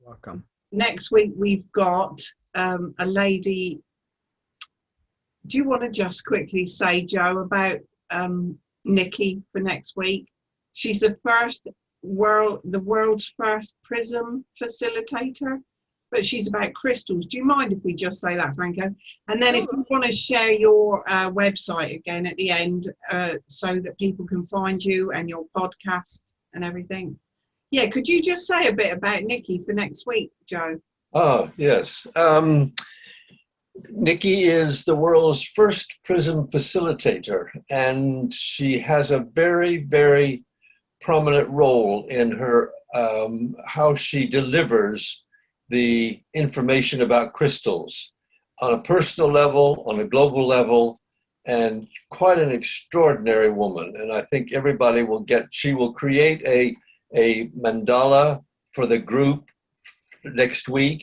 Welcome. Next week we've got a lady. Do you want to just quickly say, Joe, about Nikki for next week? She's the world's first prism facilitator, but she's about crystals. Do you mind if we just say that, Franco? And then if you want to share your website again at the end, so that people can find you and your podcast and everything. Yeah, could you just say a bit about Nikki for next week, Joe? Oh, yes. Nikki is the world's first prism facilitator, and she has a very, very prominent role in her how she delivers the information about crystals on a personal level, on a global level, and quite an extraordinary woman. And I think everybody will she will create a mandala for the group next week,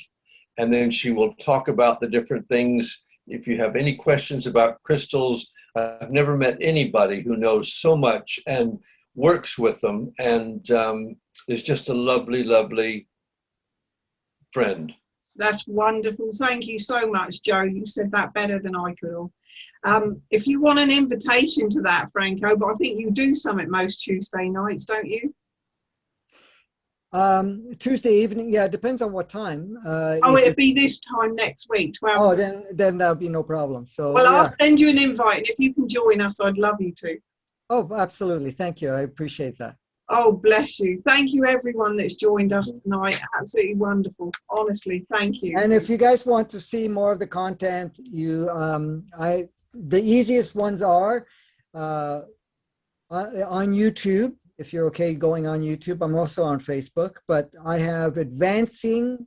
and then she will talk about the different things. If you have any questions about crystals, I've never met anybody who knows so much and works with them, and is just a lovely, lovely friend. That's wonderful. Thank you so much, Joe. You said that better than I could. If you want an invitation to that, Franco, but I think you do something most Tuesday nights, don't you? Tuesday evening, yeah, it depends on what time. It'll be this time next week, 12. Oh, then that'll be no problem. So well, yeah. I'll send you an invite, and if you can join us, I'd love you to. Oh, absolutely. Thank you. I appreciate that. Oh, bless you. Thank you, everyone that's joined us tonight. Absolutely wonderful. Honestly, thank you. And if you guys want to see more of the content, the easiest ones are on YouTube. If you're okay going on YouTube, I'm also on Facebook, but I have Advancing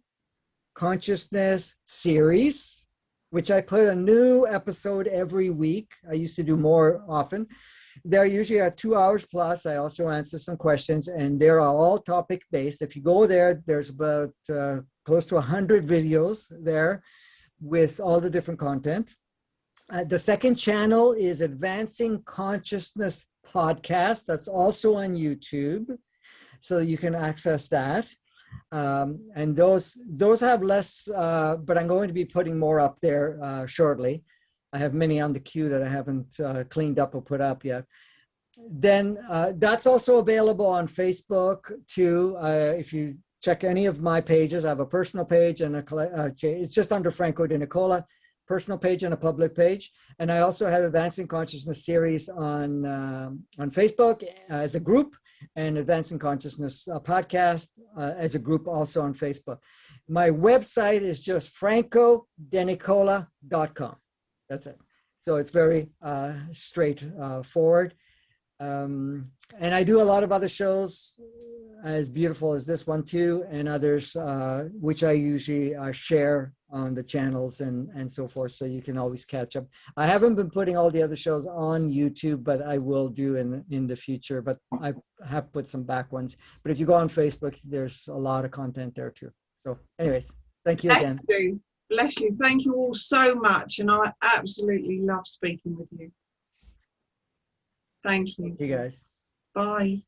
Consciousness series, which I put a new episode every week. I used to do more often. They're usually at 2 hours plus. I also answer some questions, and they're all topic based. If you go there, there's about close to 100 videos there with all the different content. The second channel is Advancing Consciousness Podcast. That's also on YouTube, so you can access that. And those have less, but I'm going to be putting more up there shortly. I have many on the queue that I haven't cleaned up or put up yet. Then that's also available on Facebook too. If you check any of my pages, I have a personal page and it's just under Franco DeNicola, personal page and a public page. And I also have Advancing Consciousness series on Facebook as a group, and Advancing Consciousness podcast as a group also on Facebook. My website is just francodenicola.com. That's it. So it's very straightforward. And I do a lot of other shows as beautiful as this one too, and others which I usually share on the channels and so forth, so you can always catch up. I haven't been putting all the other shows on YouTube, but I will do in the future, but I have put some back ones. But if you go on Facebook, there's a lot of content there too. So anyways, thank you again. Bless you. Bless you. Thank you all so much, and I absolutely love speaking with you. Thank you. You guys. Bye.